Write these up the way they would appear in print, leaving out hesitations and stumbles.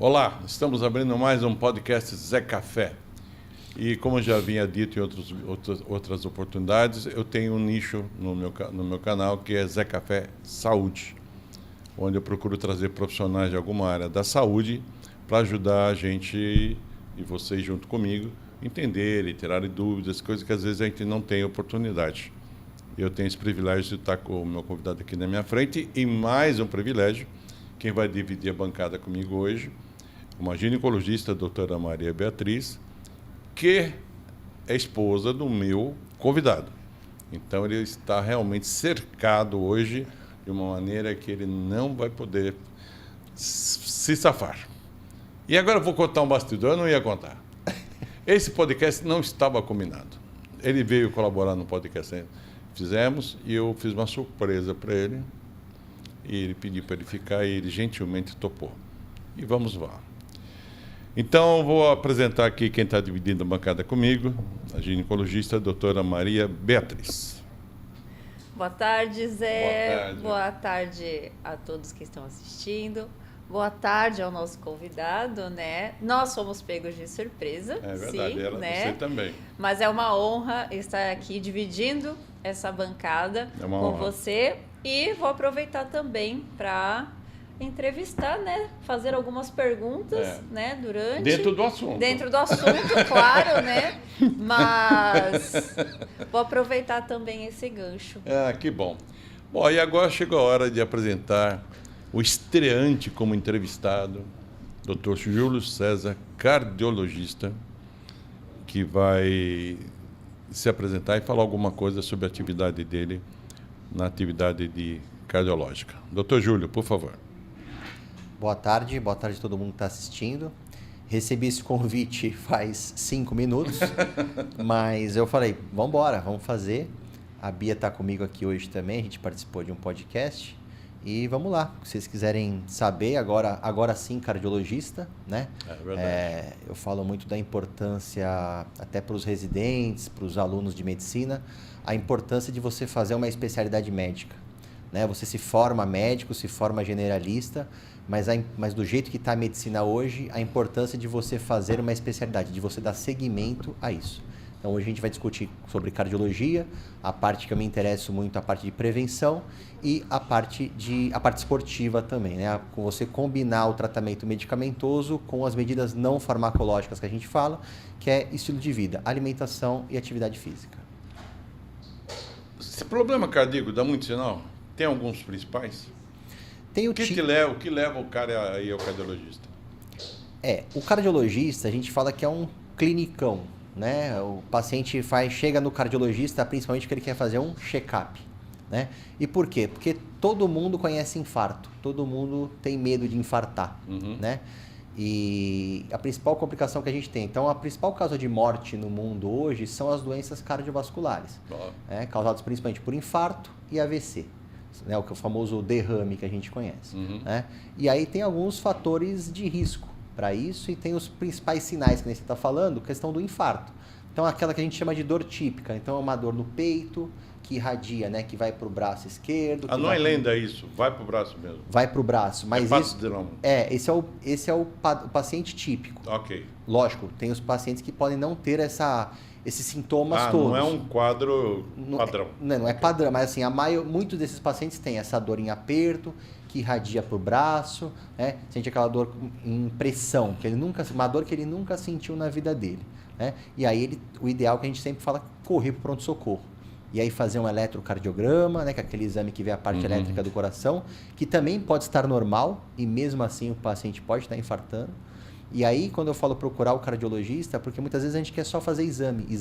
Olá, estamos abrindo mais um podcast Zé Café. E como eu já havia dito em outras oportunidades, eu tenho um nicho no meu canal que é Zé Café Saúde, onde eu procuro trazer profissionais de alguma área da saúde para ajudar a gente e vocês junto comigo entenderem, tirarem dúvidas, coisas que às vezes a gente não tem oportunidade. Eu tenho esse privilégio de estar com o meu convidado aqui na minha frente e mais um privilégio, quem vai dividir a bancada comigo hoje, uma ginecologista, a doutora Maria Beatriz, que é esposa do meu convidado. Então, ele está realmente cercado hoje de uma maneira que ele não vai poder se safar. E agora eu vou contar um bastidor, eu não ia contar. Esse podcast não estava combinado. Ele veio colaborar no podcast que fizemos e eu fiz uma surpresa para ele. E ele pediu para ele ficar e ele gentilmente topou. E vamos lá. Então, vou apresentar aqui quem está dividindo a bancada comigo, a ginecologista, a doutora Maria Beatriz. Boa tarde, Zé. Boa tarde. Boa tarde a todos que estão assistindo. Boa tarde ao nosso convidado, né? Nós somos pegos de surpresa. É verdade, sim, você também. Mas é uma honra estar aqui dividindo essa bancada com honra. você. E vou aproveitar também para entrevistar, né? Fazer algumas perguntas, né? Durante... Dentro do assunto. Dentro do assunto, claro, né? Mas vou aproveitar também esse gancho. Ah, que bom. Bom, e agora chegou a hora de apresentar o estreante como entrevistado, Dr. Júlio César, cardiologista, que vai se apresentar e falar alguma coisa sobre a atividade dele na atividade cardiológica. Dr. Júlio, por favor. Boa tarde a todo mundo que está assistindo. Recebi esse convite faz 5 minutos, mas eu falei, vamos embora, vamos fazer. A Bia está comigo aqui hoje também, a gente participou de um podcast. E vamos lá, se vocês quiserem saber, agora sim, cardiologista, né? É verdade. Eu falo muito da importância, até para os residentes, para os alunos de medicina, a importância de você fazer uma especialidade médica. Né? Você se forma médico, se forma generalista, mas do jeito que está a medicina hoje, a importância de você fazer uma especialidade, de você dar seguimento a isso. Então, hoje a gente vai discutir sobre cardiologia, a parte que eu me interesso muito, a parte de prevenção e a parte esportiva também, né? Com você combinar o tratamento medicamentoso com as medidas não farmacológicas que a gente fala, que é estilo de vida, alimentação e atividade física. Esse problema cardíaco dá muito sinal? Tem alguns principais? Tem O que leva o cara aí ao cardiologista? O cardiologista, a gente fala que é um clinicão. Né? O paciente chega no cardiologista principalmente porque ele quer fazer um check-up, né? E por quê? Porque todo mundo conhece infarto, todo mundo tem medo de infartar, né? E a principal complicação que a gente tem, então a principal causa de morte no mundo hoje são as doenças cardiovasculares, né? Causadas principalmente por infarto e AVC, né? O famoso derrame que a gente conhece, né? E aí tem alguns fatores de risco para isso e tem os principais sinais que nem você está falando, questão do infarto. Então, aquela que a gente chama de dor típica. Então, é uma dor no peito, que irradia, né? Que vai para o braço esquerdo. Não é lenda isso, vai para o braço mesmo. Vai para o braço, mas esse é o paciente típico. Ok. Lógico, tem os pacientes que podem não ter esses sintomas todos. Não é um quadro padrão. Não é padrão, mas assim, muitos desses pacientes têm essa dor em aperto, que irradia para o braço, né? Sente aquela dor em pressão, uma dor que ele nunca sentiu na vida dele, né? E aí o ideal que a gente sempre fala é correr para o pronto-socorro. E aí fazer um eletrocardiograma, né? Que é aquele exame que vê a parte elétrica do coração, que também pode estar normal e mesmo assim o paciente pode estar infartando. E aí, quando eu falo procurar o cardiologista, porque muitas vezes a gente quer só fazer exame. E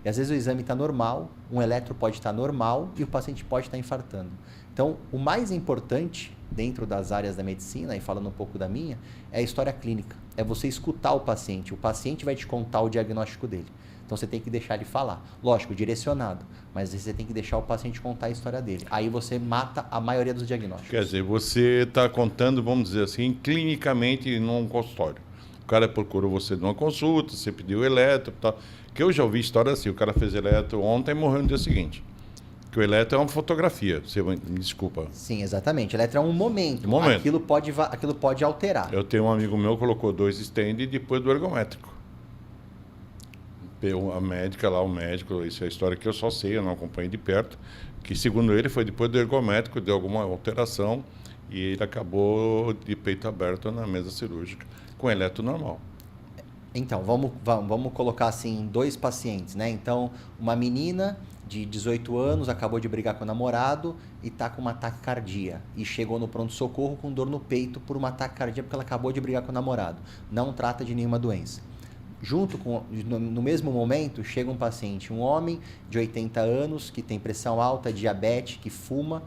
às vezes o exame está normal, um eletro pode estar normal e o paciente pode estar infartando. Então, o mais importante dentro das áreas da medicina, e falando um pouco da minha, é a história clínica. É você escutar o paciente. O paciente vai te contar o diagnóstico dele. Então, você tem que deixar ele falar. Lógico, direcionado, mas você tem que deixar o paciente contar a história dele. Aí você mata a maioria dos diagnósticos. Quer dizer, você está contando, vamos dizer assim, clinicamente num consultório. O cara procurou você numa consulta, você pediu eletro e tal. Que eu já ouvi história assim, o cara fez eletro ontem e morreu no dia seguinte. Porque o eletro é uma fotografia, você me desculpa. Sim, exatamente. Eletro é um momento. Momento. Aquilo pode alterar. Eu tenho um amigo meu que colocou 2 stand depois do ergométrico. A médica lá, o médico, isso é a história que eu só sei, eu não acompanho de perto, que segundo ele foi depois do ergométrico, deu alguma alteração e ele acabou de peito aberto na mesa cirúrgica, com eletro normal. Então, vamos colocar assim 2 pacientes, né? Então, uma menina de 18 anos acabou de brigar com o namorado e está com uma taquicardia. E chegou no pronto-socorro com dor no peito por uma taquicardia porque ela acabou de brigar com o namorado. Não trata de nenhuma doença. No mesmo momento, chega um paciente, um homem de 80 anos, que tem pressão alta, diabetes, que fuma,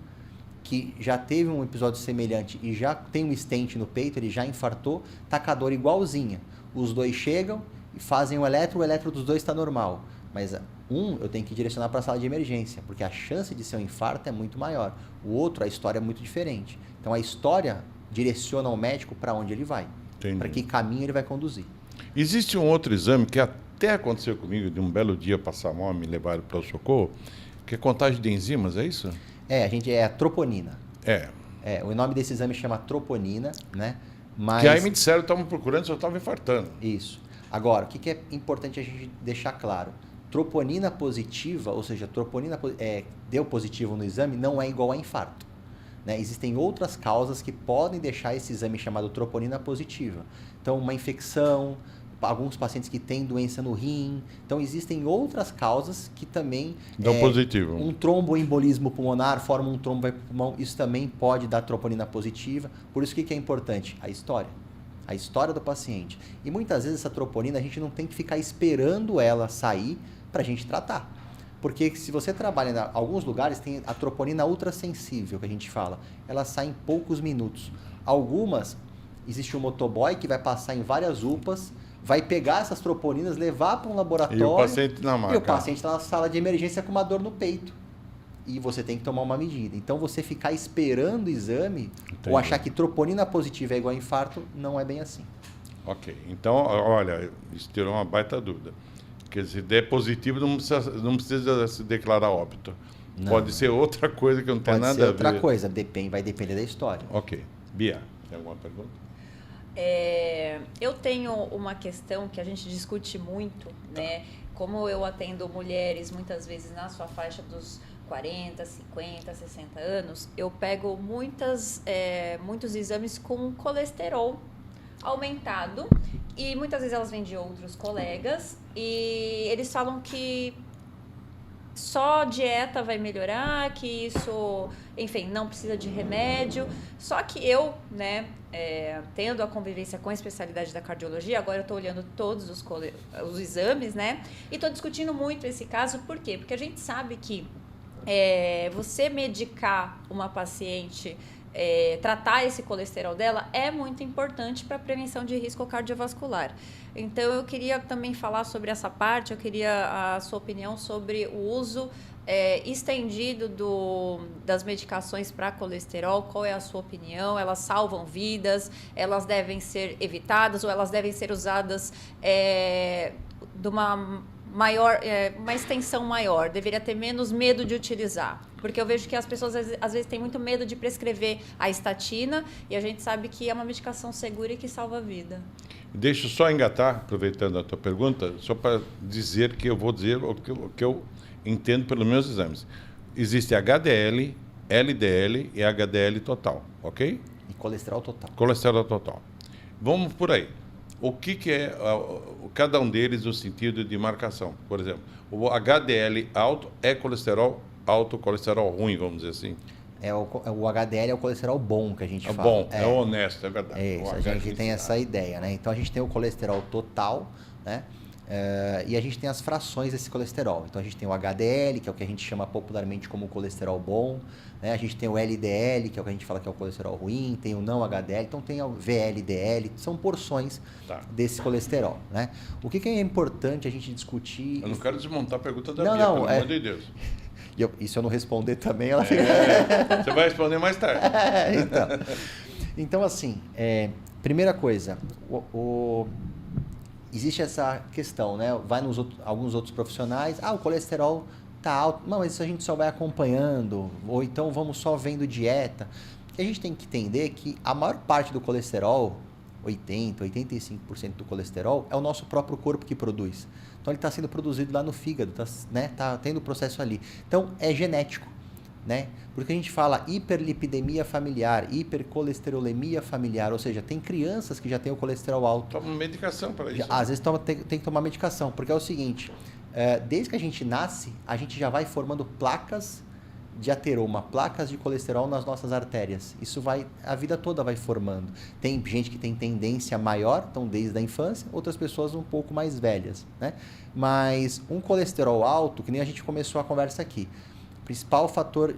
que já teve um episódio semelhante e já tem um stent no peito, ele já infartou, tá com a dor igualzinha. Os 2 chegam e fazem o eletro dos 2 está normal. Mas eu tenho que direcionar para a sala de emergência, porque a chance de ser um infarto é muito maior. O outro, a história é muito diferente. Então, a história direciona o médico para onde ele vai, para que caminho ele vai conduzir. Existe um outro exame que até aconteceu comigo, de um belo dia passar mal, me levaram para o socorro, que é contagem de enzimas, é isso? É a troponina. O nome desse exame chama troponina, né? Mas... Que aí me disseram que estavam procurando, só estava infartando. Isso. Agora, o que é importante a gente deixar claro? Troponina positiva, ou seja, troponina deu positivo no exame, não é igual a infarto. Né? Existem outras causas que podem deixar esse exame chamado troponina positiva. Então, uma infecção, alguns pacientes que têm doença no rim. Então, existem outras causas que também... Dão positivo. Um tromboembolismo pulmonar, forma um trombo, vai para o pulmão, isso também pode dar troponina positiva. Por isso, o que é importante? A história do paciente. E muitas vezes essa troponina, a gente não tem que ficar esperando ela sair para a gente tratar. Porque se você trabalha em alguns lugares, tem a troponina ultrassensível, que a gente fala. Ela sai em poucos minutos. Algumas, existe um motoboy que vai passar em várias UPAs, vai pegar essas troponinas, levar para um laboratório. E o paciente na maca. E o paciente está na sala de emergência com uma dor no peito. E você tem que tomar uma medida. Então, você ficar esperando o exame, Entendi. ou achar que troponina positiva é igual a infarto, não é bem assim. Ok. Então, olha, isso tirou uma baita dúvida. Porque se der positivo, não precisa se declarar óbito. Não. Pode ser outra coisa que não tem nada a ver. Pode ser outra coisa, vai depender da história. Ok. Bia, tem alguma pergunta? Eu tenho uma questão que a gente discute muito, né? Como eu atendo mulheres, muitas vezes na sua faixa dos 40, 50, 60 anos, eu pego muitos exames com colesterol aumentado e muitas vezes elas vêm de outros colegas e eles falam que só dieta vai melhorar, que isso, enfim, não precisa de remédio. Só que eu, né, tendo a convivência com a especialidade da cardiologia, agora eu estou olhando todos os exames, né, e estou discutindo muito esse caso. Por quê? Porque a gente sabe que você medicar uma paciente, tratar esse colesterol dela é muito importante para a prevenção de risco cardiovascular. Então, eu queria também falar sobre essa parte, eu queria a sua opinião sobre o uso estendido das medicações para colesterol. Qual é a sua opinião? Elas salvam vidas? Elas devem ser evitadas ou elas devem ser usadas de uma extensão maior? Deveria ter menos medo de utilizar? Porque eu vejo que as pessoas às vezes têm muito medo de prescrever a estatina e a gente sabe que é uma medicação segura e que salva a vida. Deixa eu só engatar, aproveitando a tua pergunta, só para dizer que eu vou dizer o que eu entendo pelos meus exames. Existe HDL, LDL e HDL total, ok? E colesterol total. Colesterol total. Vamos por aí. O que é cada um deles no sentido de marcação? Por exemplo, o HDL alto é colesterol alto, colesterol ruim, vamos dizer assim? O HDL é o colesterol bom que a gente fala. Bom, é honesto, é verdade. Isso, a gente tem essa ideia, né? Então, a gente tem o colesterol total, né? E a gente tem as frações desse colesterol. Então, a gente tem o HDL, que é o que a gente chama popularmente como colesterol bom, né? A gente tem o LDL, que é o que a gente fala que é o colesterol ruim, tem o não HDL, então tem o VLDL, são porções desse colesterol, né? O que é importante a gente discutir... Eu não quero desmontar a pergunta da Bia, pelo amor de Deus. E se eu não responder também, ela fica... Você vai responder mais tarde. Então, assim, primeira coisa, existe essa questão, né? Vai alguns outros profissionais, o colesterol tá alto. Não, mas isso a gente só vai acompanhando, ou então vamos só vendo dieta. A gente tem que entender que a maior parte do colesterol, 80%, 85% do colesterol, é o nosso próprio corpo que produz. Então, ele está sendo produzido lá no fígado, tá tendo o processo ali. Então, é genético, né? Porque a gente fala hiperlipidemia familiar, hipercolesterolemia familiar, ou seja, tem crianças que já têm o colesterol alto. Toma medicação para isso. Às vezes tem que tomar medicação, porque é o seguinte, desde que a gente nasce, a gente já vai formando placas de ateroma, placas de colesterol nas nossas artérias. Isso a vida toda vai formando. Tem gente que tem tendência maior, então desde a infância, outras pessoas um pouco mais velhas, né? Mas um colesterol alto, que nem a gente começou a conversa aqui, principal fator,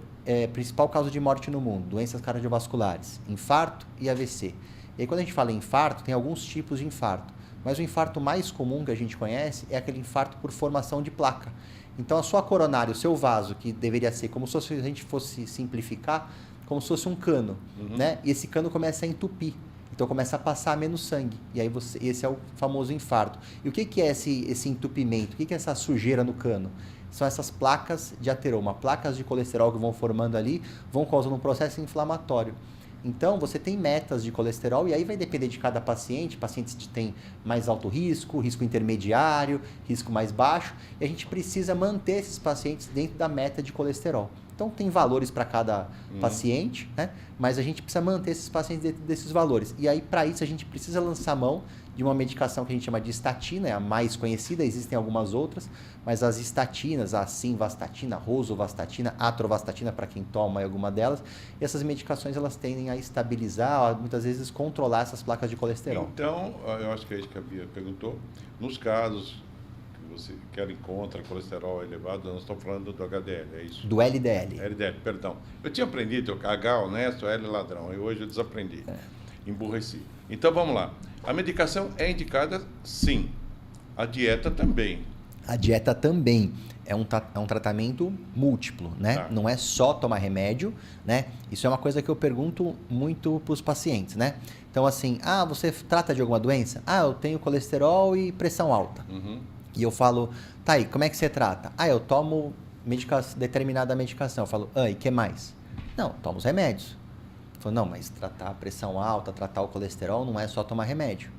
principal causa de morte no mundo, doenças cardiovasculares, infarto e AVC. E aí quando a gente fala em infarto, tem alguns tipos de infarto, mas o infarto mais comum que a gente conhece é aquele infarto por formação de placa. Então, a sua coronária, o seu vaso, que deveria ser como se a gente fosse simplificar, como se fosse um cano, né? E esse cano começa a entupir. Então, começa a passar menos sangue. E aí, esse é o famoso infarto. E o que é esse entupimento? O que é essa sujeira no cano? São essas placas de ateroma, placas de colesterol que vão formando ali, vão causando um processo inflamatório. Então, você tem metas de colesterol e aí vai depender de cada paciente. Pacientes que têm mais alto risco, risco intermediário, risco mais baixo. E a gente precisa manter esses pacientes dentro da meta de colesterol. Então, tem valores para cada paciente, né? Mas a gente precisa manter esses pacientes dentro desses valores. E aí, para isso, a gente precisa lançar mão de uma medicação que a gente chama de estatina, é a mais conhecida, existem algumas outras, mas as estatinas, a simvastatina, rosuvastatina, atorvastatina, para quem toma alguma delas, essas medicações elas tendem a estabilizar, muitas vezes controlar essas placas de colesterol. Então, eu acho que é isso que a Bia perguntou, nos casos que você encontra colesterol elevado, nós estamos falando do HDL, é isso? Do LDL. LDL, perdão. Eu tinha aprendido H honesto, L ladrão, e hoje eu desaprendi, emburreci. Então, vamos lá. A medicação é indicada, sim. A dieta também. A dieta também é um tratamento múltiplo, né? Tá. Não é só tomar remédio, né? Isso é uma coisa que eu pergunto muito para os pacientes, né? Então, assim, você trata de alguma doença? Eu tenho colesterol e pressão alta. E eu falo, tá aí, como é que você trata? Eu tomo determinada medicação. Eu falo, e que mais? Não, tomo os remédios. Falou, não, mas tratar a pressão alta, tratar o colesterol não é só tomar remédio.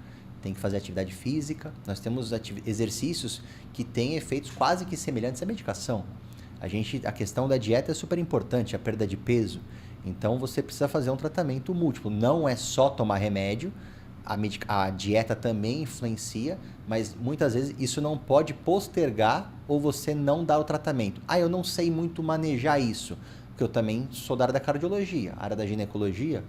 Tem que fazer atividade física. Nós temos exercícios que têm efeitos quase que semelhantes à medicação. A questão da dieta é super importante, a perda de peso. Então, você precisa fazer um tratamento múltiplo. Não é só tomar remédio, a dieta também influencia, mas muitas vezes isso não pode postergar ou você não dar o tratamento. Eu não sei muito manejar isso. Porque eu também sou da área da cardiologia, a área da ginecologia,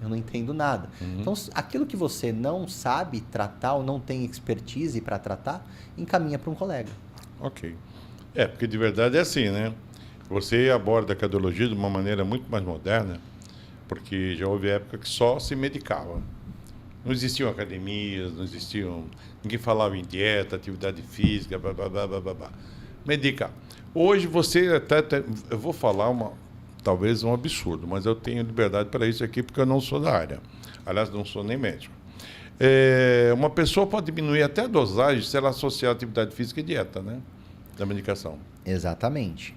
eu não entendo nada. Então, aquilo que você não sabe tratar ou não tem expertise para tratar, encaminha para um colega. Ok. Porque de verdade é assim, né? Você aborda a cardiologia de uma maneira muito mais moderna, porque já houve época que só se medicava. Não existiam academias, ninguém falava em dieta, atividade física, blá, blá, blá, blá, blá. Medicar. Hoje você eu vou falar talvez um absurdo, mas eu tenho liberdade para isso aqui porque eu não sou da área. Aliás, não sou nem médico. Uma pessoa pode diminuir até a dosagem se ela associar atividade física e dieta, né? Da medicação. Exatamente.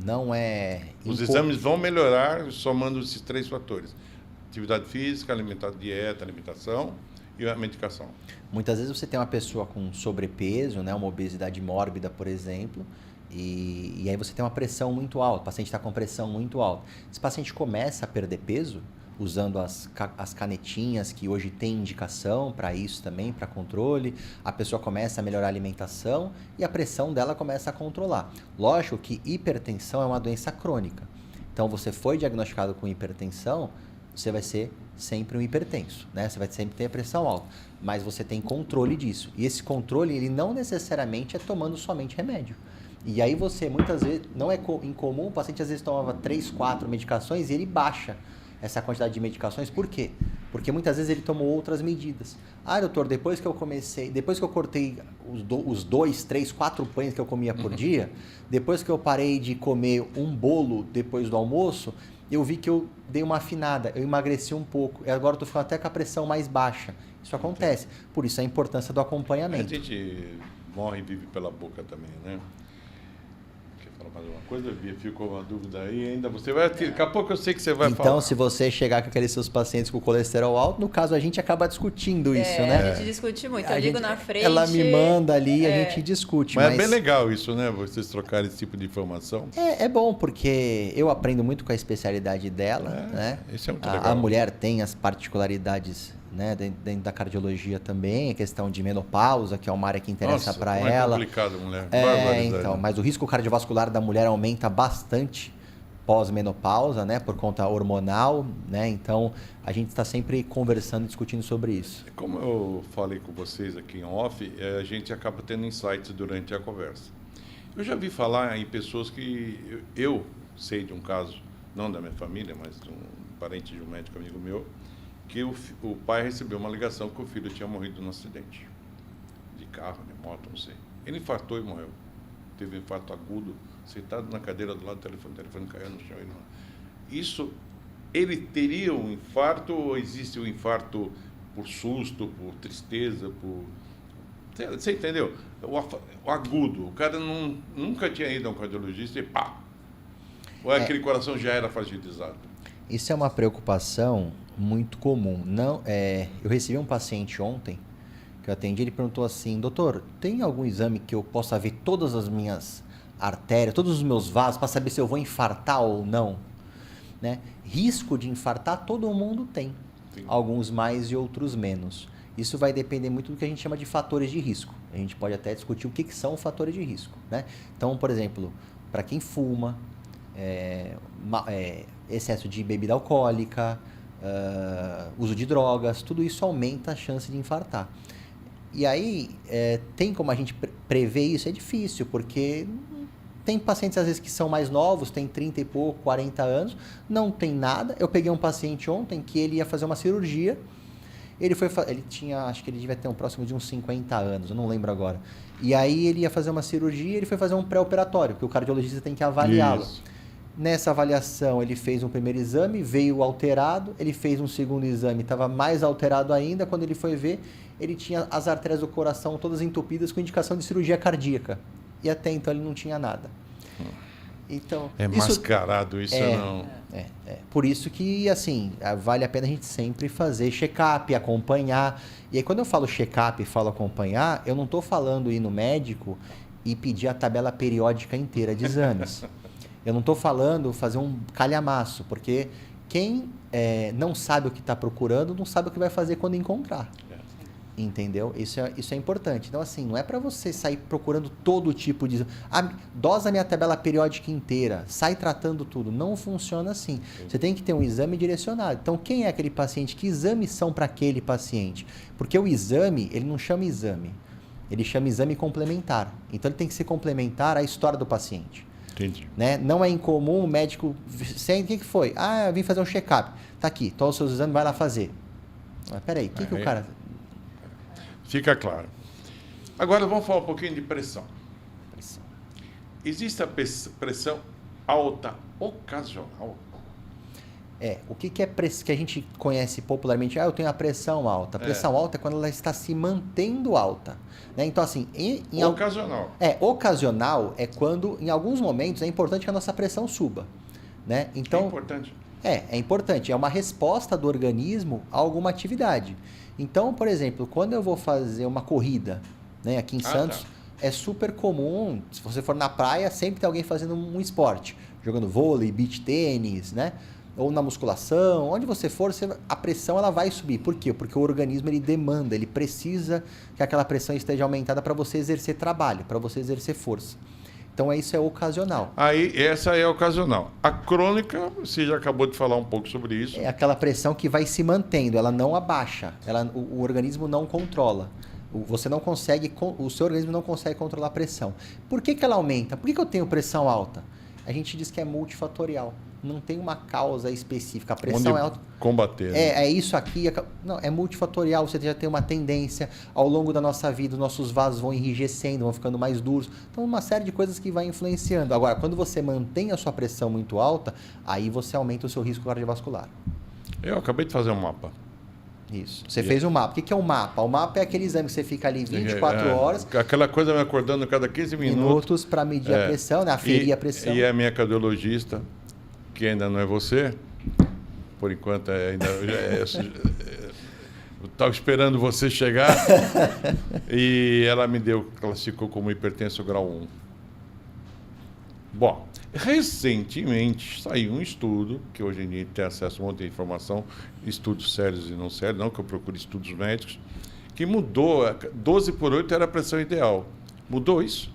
Não é... Os exames vão melhorar somando esses 3 fatores. Atividade física, dieta, alimentação e a medicação. Muitas vezes você tem uma pessoa com sobrepeso, né? Uma obesidade mórbida, por exemplo, e aí você tem uma pressão muito alta, o paciente está com pressão muito alta. Esse paciente começa a perder peso, usando as canetinhas que hoje tem indicação para isso também, para controle, a pessoa começa a melhorar a alimentação e a pressão dela começa a controlar. Lógico que hipertensão é uma doença crônica, então você foi diagnosticado com hipertensão, você vai ser sempre um hipertenso, né? Você vai sempre ter a pressão alta, mas você tem controle disso. E esse controle, ele não necessariamente é tomando somente remédio. E aí você, muitas vezes, não é incomum, o paciente às vezes tomava 3, 4 medicações e ele baixa essa quantidade de medicações. Por quê? Porque muitas vezes ele tomou outras medidas. Doutor, depois que eu cortei os 2, 3, 4 pães que eu comia por dia, depois que eu parei de comer um bolo depois do almoço, eu vi que eu dei uma afinada, eu emagreci um pouco, e agora eu estou ficando até com a pressão mais baixa. Isso acontece. Por isso a importância do acompanhamento. A gente morre e vive pela boca também, né? falar mais uma coisa, Bia? Ficou uma dúvida aí ainda. Você vai. Daqui a pouco eu sei que você vai falar. Então, se você chegar com aqueles seus pacientes com colesterol alto, no caso, a gente acaba discutindo isso, né? A gente discute muito. Eu ligo na frente. Ela me manda ali e a gente discute. Mas é bem legal isso, né? Vocês trocarem esse tipo de informação. É bom, porque eu aprendo muito com a especialidade dela, né? Isso é muito legal. A mulher tem as particularidades, né, dentro da cardiologia também, a questão de menopausa, que é uma área que interessa para ela. É complicado, mulher. Então, mas o risco cardiovascular da mulher aumenta bastante pós-menopausa, né, por conta hormonal, né? Então, a gente está sempre conversando e discutindo sobre isso. Como eu falei com vocês aqui em off, a gente acaba tendo insights durante a conversa. Eu já vi falar em pessoas que eu sei de um caso, não da minha família, mas de um parente de um médico amigo meu, que o pai recebeu uma ligação que o filho tinha morrido num acidente de carro, de moto, não sei. Ele infartou e morreu. Teve um infarto agudo, sentado na cadeira do lado do telefone, o telefone caiu no chão. Isso, ele teria um infarto ou existe um infarto por susto, por tristeza, por... Você entendeu? O agudo, o cara nunca tinha ido a um cardiologista e pá! Ou aquele coração já era fragilizado? Isso é uma preocupação muito comum. Eu recebi um paciente ontem que eu atendi, ele perguntou assim: doutor, tem algum exame que eu possa ver todas as minhas artérias, todos os meus vasos, para saber se eu vou infartar ou não? Né? Risco de infartar todo mundo tem. Sim. Alguns mais e outros menos. Isso vai depender muito do que a gente chama de fatores de risco. A gente pode até discutir o que são fatores de risco, né? Então, por exemplo, para quem fuma, excesso de bebida alcoólica, uso de drogas, tudo isso aumenta a chance de infartar. E aí, tem como a gente prever isso? É difícil, porque tem pacientes às vezes que são mais novos, tem 30 e pouco, 40 anos, não tem nada. Eu peguei um paciente ontem que ele ia fazer uma cirurgia, ele tinha, acho que ele devia ter um próximo de uns 50 anos, eu não lembro agora. E aí ele ia fazer uma cirurgia, ele foi fazer um pré-operatório, porque o cardiologista tem que avaliá-lo. Isso. Nessa avaliação, ele fez um primeiro exame, veio alterado, ele fez um segundo exame, estava mais alterado ainda. Quando ele foi ver, ele tinha as artérias do coração todas entupidas com indicação de cirurgia cardíaca. E até então ele não tinha nada. Então, mascarado isso não. Por isso que, assim, vale a pena a gente sempre fazer check-up, acompanhar. E aí, quando eu falo check-up e falo acompanhar, eu não estou falando ir no médico e pedir a tabela periódica inteira de exames. Eu não estou falando fazer um calhamaço, porque quem não sabe o que está procurando, não sabe o que vai fazer quando encontrar. Entendeu? Isso é importante. Então, assim, não é para você sair procurando todo tipo de... dosa minha tabela periódica inteira, sai tratando tudo. Não funciona assim. Você tem que ter um exame direcionado. Então, quem é aquele paciente? Que exames são para aquele paciente? Porque o exame, ele não chama exame. Ele chama exame complementar. Então, ele tem que ser complementar à história do paciente. Entendi. Né? Não é incomum o médico... O que foi? Eu vim fazer um check-up. Tá aqui, todos os seus exames, vai lá fazer. Mas peraí, o que o cara... Fica claro. Agora vamos falar um pouquinho de pressão. Existe a pressão alta ocasional? O que é pressão que a gente conhece popularmente? Eu tenho a pressão alta. A pressão alta é quando ela está se mantendo alta. Né? Então, assim... Ocasional. Ocasional é quando, em alguns momentos, é importante que a nossa pressão suba. Né? Então, é importante. É importante. É uma resposta do organismo a alguma atividade. Então, por exemplo, quando eu vou fazer uma corrida, né, aqui em Santos, é super comum, se você for na praia, sempre tem alguém fazendo um esporte, jogando vôlei, beach tênis, né? Ou na musculação, onde você for, a pressão ela vai subir. Por quê? Porque o organismo ele demanda, ele precisa que aquela pressão esteja aumentada para você exercer trabalho, para você exercer força. Então, isso é ocasional. Essa é ocasional. A crônica, você já acabou de falar um pouco sobre isso. É aquela pressão que vai se mantendo, ela não abaixa, o organismo não controla. Você não consegue, o seu organismo não consegue controlar a pressão. Por que ela aumenta? Por que eu tenho pressão alta? A gente diz que é multifatorial. Não tem uma causa específica. A pressão é alta. Combater. É isso aqui. Não, é multifatorial. Você já tem uma tendência. Ao longo da nossa vida, os nossos vasos vão enrijecendo, vão ficando mais duros. Então, uma série de coisas que vai influenciando. Agora, quando você mantém a sua pressão muito alta, aí você aumenta o seu risco cardiovascular. Eu acabei de fazer um mapa. Isso. Você fez um mapa. O que é um mapa? O mapa é aquele exame que você fica ali 24 horas. Aquela coisa me acordando cada 15 minutos. Para medir a pressão, né? Aferir a pressão. E a minha cardiologista, que ainda não é você, por enquanto ainda... Estava esperando você chegar e ela me classificou como hipertenso grau 1. Bom, recentemente saiu um estudo, que hoje em dia tem acesso a um monte de informação, estudos sérios e não sérios, não que eu procure estudos médicos, que mudou, 12/8 era a pressão ideal. Mudou isso?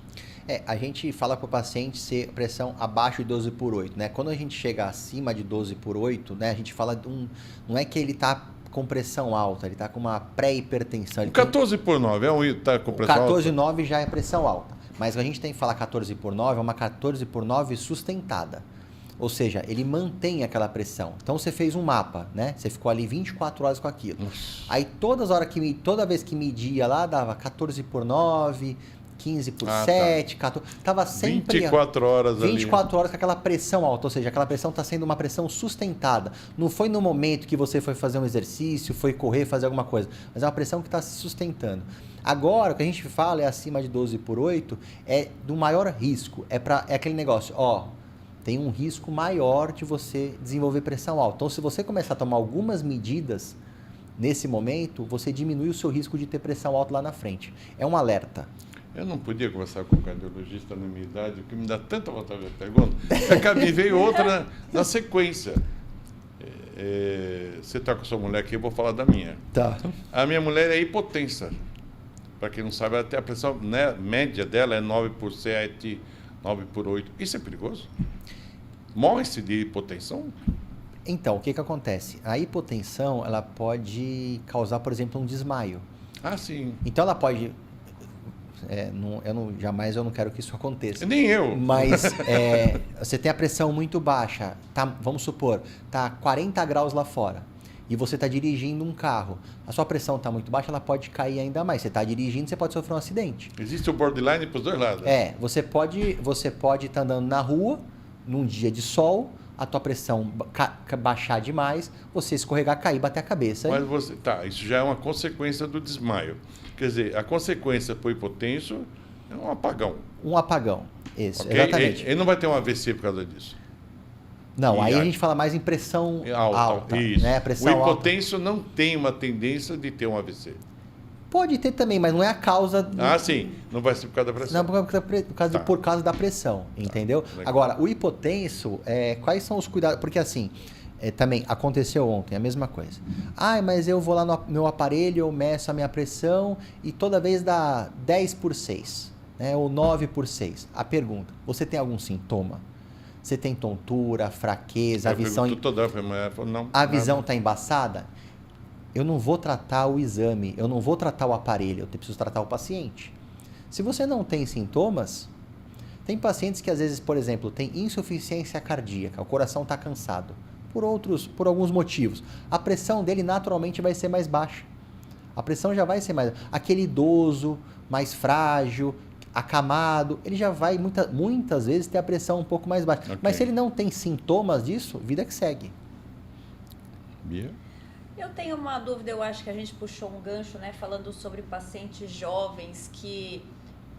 A gente fala para o paciente ser pressão abaixo de 12/8, né? Quando a gente chega acima de 12/8, né, a gente fala não é que ele está com pressão alta, ele está com uma pré-hipertensão. 14/9 está com pressão 14/9 já é pressão alta. Mas a gente tem que falar 14/9, é uma 14/9 sustentada. Ou seja, ele mantém aquela pressão. Então você fez um mapa, né? Você ficou ali 24 horas com aquilo. Aí toda vez que media lá, dava 14/9, 15/7, 14. Tava sempre 24 horas 24 horas com aquela pressão alta, ou seja, aquela pressão está sendo uma pressão sustentada. Não foi no momento que você foi fazer um exercício, foi correr, fazer alguma coisa, mas é uma pressão que está se sustentando. Agora, o que a gente fala é acima de 12/8, é do maior risco. É aquele negócio, tem um risco maior de você desenvolver pressão alta. Então, se você começar a tomar algumas medidas nesse momento, você diminui o seu risco de ter pressão alta lá na frente. É um alerta. Eu não podia conversar com o cardiologista na minha idade, o que me dá tanta vontade de pergunta. Me veio outra na sequência. Você está com a sua mulher aqui, eu vou falar da minha. Tá. A minha mulher é hipotensa. Para quem não sabe, até a pressão média dela é 9/7, 9/8. Isso é perigoso? Morre-se de hipotensão? Então, o que acontece? A hipotensão, ela pode causar, por exemplo, um desmaio. Ah, sim. Então, ela pode... jamais eu não quero que isso aconteça. Nem eu. Mas você tem a pressão muito baixa, vamos supor, tá 40 graus lá fora, e você está dirigindo um carro. A sua pressão está muito baixa, ela pode cair ainda mais. Você está dirigindo, você pode sofrer um acidente. Existe o borderline para os dois lados. Você pode estar andando na rua, num dia de sol, a tua pressão baixar demais, você escorregar, cair, bater a cabeça. Mas isso já é uma consequência do desmaio. Quer dizer, a consequência para o hipotenso é um apagão. Um apagão, isso, okay? Exatamente. Ele não vai ter um AVC por causa disso. Não, aí a gente fala mais em pressão alta. Isso. Né? Pressão o hipotenso não tem uma tendência de ter um AVC. Pode ter também, mas não é a causa... Sim. Não vai ser por causa da pressão. Não, por causa da pressão, entendeu? Agora, o hipotenso, quais são os cuidados? Porque assim, também aconteceu ontem a mesma coisa. Mas eu vou lá no meu aparelho, eu meço a minha pressão e toda vez dá 10/6, né? Ou 9/6. A pergunta, você tem algum sintoma? Você tem tontura, fraqueza, a visão... Não, a visão está embaçada? Eu não vou tratar o exame, eu não vou tratar o aparelho, eu preciso tratar o paciente. Se você não tem sintomas, tem pacientes que às vezes, por exemplo, tem insuficiência cardíaca, o coração está cansado, por alguns motivos. A pressão dele naturalmente vai ser mais baixa. A pressão já vai ser mais... Aquele idoso, mais frágil, acamado, ele já vai muitas vezes ter a pressão um pouco mais baixa. Okay. Mas se ele não tem sintomas disso, vida que segue. Bia? Eu tenho uma dúvida, eu acho que a gente puxou um gancho, né, falando sobre pacientes jovens que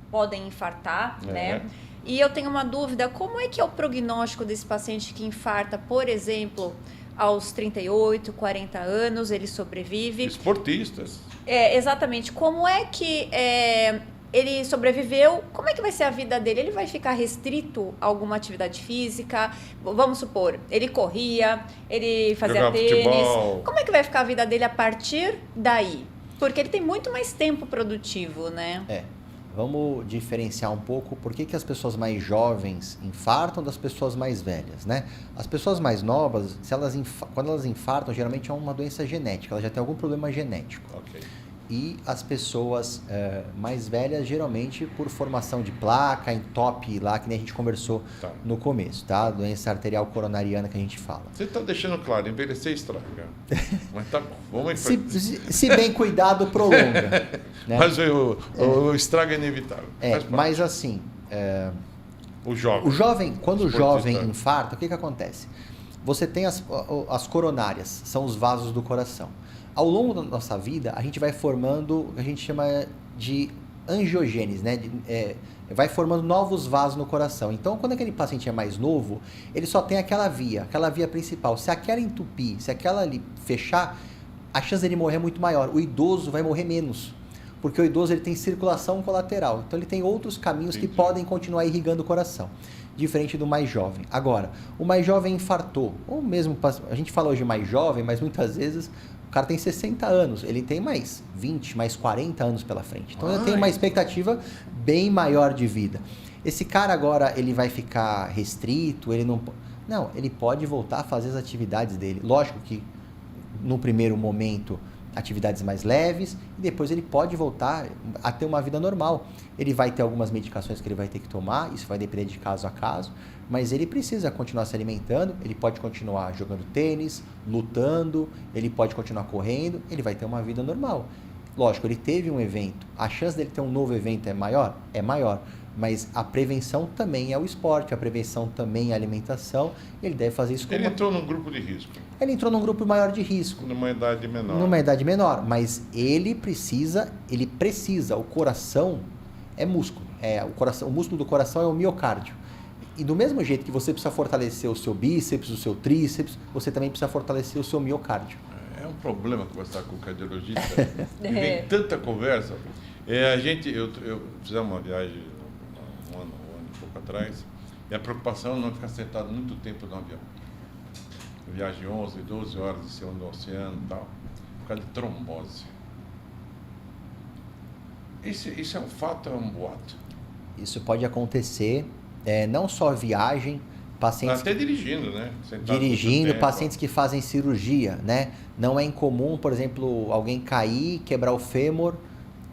podem infartar, né? E eu tenho uma dúvida, como é que é o prognóstico desse paciente que infarta, por exemplo, aos 38, 40 anos, ele sobrevive? Esportistas. Exatamente. Como é que ele sobreviveu? Como é que vai ser a vida dele? Ele vai ficar restrito a alguma atividade física? Vamos supor, ele corria, ele fazia tênis. Futebol. Como é que vai ficar a vida dele a partir daí? Porque ele tem muito mais tempo produtivo, né? Vamos diferenciar um pouco por que as pessoas mais jovens infartam das pessoas mais velhas, né? As pessoas mais novas, quando elas infartam, geralmente é uma doença genética, elas já têm algum problema genético. Ok. E as pessoas mais velhas, geralmente por formação de placa, entope lá, que nem a gente conversou no começo, tá? Doença arterial coronariana que a gente fala. Você está deixando claro, envelhecer estraga. Mas tá bom, vamos em frente. Se bem cuidado, prolonga. Né? Mas o estrago é inevitável. Mas assim... O jovem, quando o jovem infarta, o que acontece? você tem as coronárias, são os vasos do coração. Ao longo da nossa vida, a gente vai formando o que a gente chama de angiogênese, né? Vai formando novos vasos no coração. Então, quando aquele paciente é mais novo, ele só tem aquela via principal. Se aquela entupir, se aquela ali fechar, a chance dele morrer é muito maior. O idoso vai morrer menos, porque o idoso ele tem circulação colateral. Então, ele tem outros caminhos que podem continuar irrigando o coração, diferente do mais jovem. Agora, o mais jovem infartou, ou mesmo, a gente fala hoje mais jovem, mas muitas vezes o cara tem 60 anos, ele tem mais 20, mais 40 anos pela frente. Então, ele tem uma expectativa bem maior de vida. Esse cara agora, ele vai ficar restrito, ele não... Não, ele pode voltar a fazer as atividades dele. Lógico que, no primeiro momento, atividades mais leves, e depois ele pode voltar a ter uma vida normal. Ele vai ter algumas medicações que ele vai ter que tomar, isso vai depender de caso a caso, mas ele precisa continuar se alimentando, ele pode continuar jogando tênis, lutando, ele pode continuar correndo, ele vai ter uma vida normal. Lógico, ele teve um evento, a chance dele ter um novo evento é maior? É maior, mas a prevenção também é o esporte, a prevenção também é a alimentação, e ele deve fazer isso Ele entrou num grupo de risco. Ele entrou num grupo maior de risco. Numa idade menor. Numa idade menor, mas ele precisa, o coração é músculo, o músculo do coração é o miocárdio. E do mesmo jeito que você precisa fortalecer o seu bíceps, o seu tríceps, você também precisa fortalecer o seu miocárdio. É um problema conversar com o cardiologista. Vem tanta conversa. Eu fiz uma viagem um ano e pouco atrás, e a preocupação é não ficar sentado muito tempo no avião. Viagem de 11, 12 horas em cima do oceano e tal, por causa de trombose. Isso é um fato ou é um boato? Isso pode acontecer, não só viagem, pacientes... Até dirigindo, né? Sentado dirigindo, pacientes que fazem cirurgia, né? Não é incomum, por exemplo, alguém cair, quebrar o fêmur,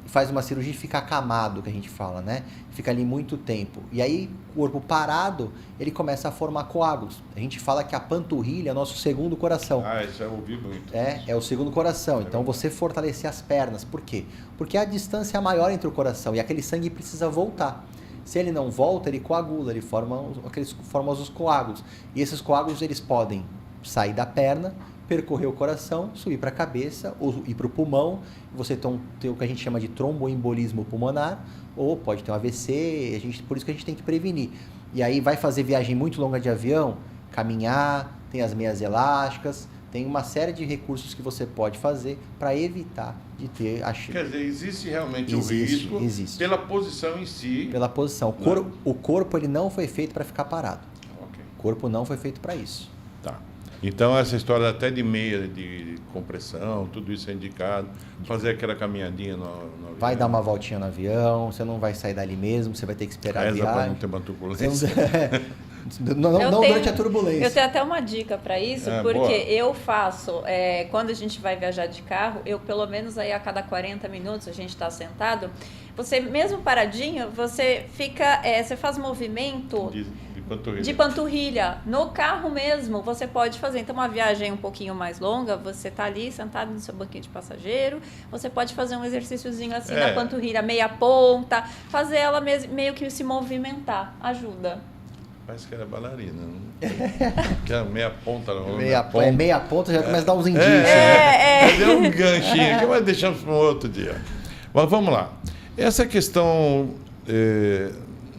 faz uma cirurgia e fica acamado, que a gente fala, né? Fica ali muito tempo. E aí, o corpo parado, ele começa a formar coágulos. A gente fala que a panturrilha é o nosso segundo coração. Isso eu ouvi muito. É o segundo coração. Então, você fortalecer as pernas. Por quê? Porque a distância é maior entre o coração e aquele sangue precisa voltar. Se ele não volta, ele coagula, ele forma os coágulos. E esses coágulos, eles podem sair da perna, percorrer o coração, subir para a cabeça ou ir para o pulmão. Você tem o que a gente chama de tromboembolismo pulmonar, ou pode ter um AVC, por isso que a gente tem que prevenir. E aí vai fazer viagem muito longa de avião, caminhar, tem as meias elásticas, tem uma série de recursos que você pode fazer para evitar de ter a chance. Quer dizer, existe realmente o risco pela posição em si. Pela posição. O corpo ele não foi feito para ficar parado. Okay. O corpo não foi feito para isso. Tá. Então, essa história até de meia, de compressão, tudo isso é indicado. Fazer aquela caminhadinha no avião. Vai dar uma voltinha no avião, você não vai sair dali mesmo, você vai ter que esperar a viagem. Para não ter uma turbulência. Não durante a turbulência. Eu tenho até uma dica para isso, porque boa. Eu faço, quando a gente vai viajar de carro, eu pelo menos aí a cada 40 minutos a gente está sentado, você mesmo paradinho, você fica, você faz movimento de panturrilha. No carro mesmo, você pode fazer. Então, uma viagem um pouquinho mais longa, você tá ali sentado no seu banquinho de passageiro, você pode fazer um exercíciozinho assim na panturrilha, meia ponta, fazer ela meio que se movimentar, ajuda. Parece que era bailarina, não? Que era meia ponta. Meia ponta já começa a dar uns indícios. Mas é um ganchinho que vai deixando para um outro dia. Mas vamos lá. Essa questão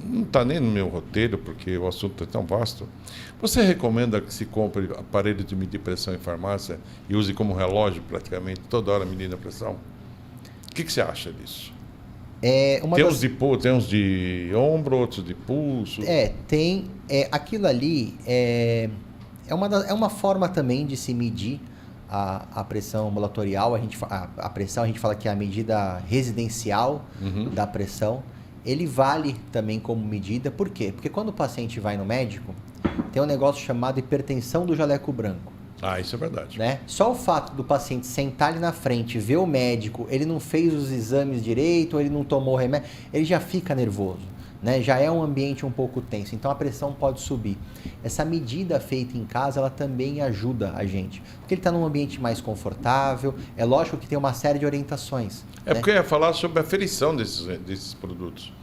não está nem no meu roteiro, porque o assunto é tão vasto. Você recomenda que se compre aparelho de medir pressão em farmácia e use como relógio praticamente toda hora medindo a pressão? O que você acha disso? Tem uns de ombro, outros de pulso. Aquilo ali é uma forma também de se medir a pressão ambulatorial. A pressão, a gente fala que é a medida residencial da pressão. Ele vale também como medida. Por quê? Porque quando o paciente vai no médico, tem um negócio chamado hipertensão do jaleco branco. Isso é verdade. Né? Só o fato do paciente sentar ali na frente, ver o médico, ele não fez os exames direito, ele não tomou remédio, ele já fica nervoso, né? Já é um ambiente um pouco tenso, então a pressão pode subir. Essa medida feita em casa, ela também ajuda a gente, porque ele está num ambiente mais confortável, é lógico que tem uma série de orientações. Porque eu ia falar sobre a aferição desses produtos.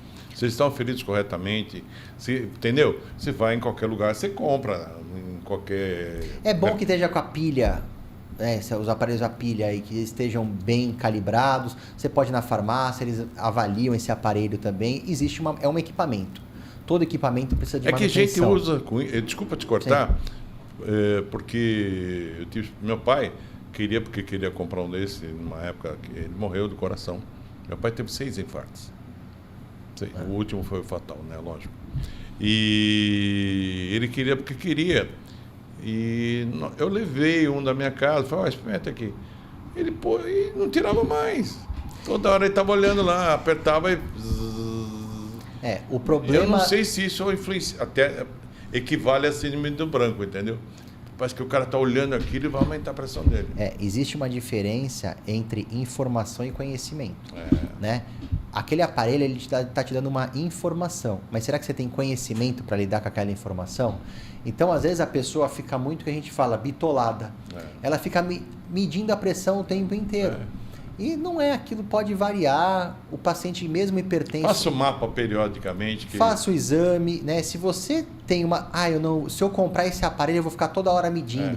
se eles estão feridos corretamente, entendeu? Você vai em qualquer lugar, você compra, em qualquer... É bom que esteja com a pilha, os aparelhos a pilha aí, que estejam bem calibrados. Você pode ir na farmácia, eles avaliam esse aparelho também. Existe é um equipamento. Todo equipamento precisa de manutenção. É que a gente usa... Desculpa te cortar, porque meu pai queria comprar um desse, numa época que ele morreu do coração. Meu pai teve 6 infartos. O último foi o fatal, né? Lógico. E ele queria porque queria. E eu levei um da minha casa, falei, experimenta aqui. Ele pô, e não tirava mais. Toda hora ele estava olhando lá, apertava e... o problema... Eu não sei se isso influencia, até equivale a síndrome do branco, entendeu? Parece que o cara está olhando aquilo e vai aumentar a pressão dele. Existe uma diferença entre informação e conhecimento, né? Aquele aparelho, ele está te dando uma informação, mas será que você tem conhecimento para lidar com aquela informação? Então, às vezes, a pessoa fica muito, que a gente fala, bitolada. Ela fica medindo a pressão o tempo inteiro. E não é, aquilo pode variar, o paciente mesmo hipertenso... Faça o mapa periodicamente. Faça o exame, né? Se você tem uma... se eu comprar esse aparelho, eu vou ficar toda hora medindo.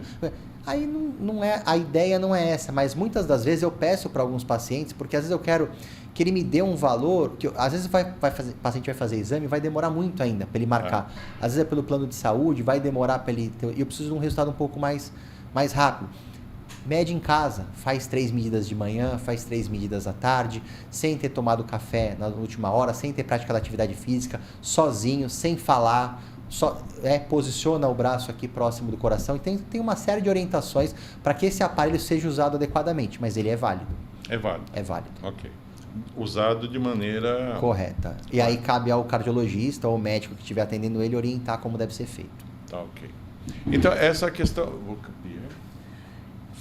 Aí não é, a ideia não é essa, mas muitas das vezes eu peço para alguns pacientes, porque às vezes eu quero que ele me dê um valor, que às vezes o paciente vai fazer exame, vai demorar muito ainda para ele marcar. Às vezes é pelo plano de saúde, vai demorar para ele ter, e eu preciso de um resultado um pouco mais rápido. Mede em casa, faz 3 medidas de manhã, faz 3 medidas à tarde, sem ter tomado café na última hora, sem ter praticado atividade física, sozinho, sem falar, posiciona o braço aqui próximo do coração. E tem uma série de orientações para que esse aparelho seja usado adequadamente, mas ele é válido. É válido. É válido. Ok. Usado de maneira... correta. E aí cabe ao cardiologista ou médico que estiver atendendo ele orientar como deve ser feito. Tá, ok. Então, essa questão...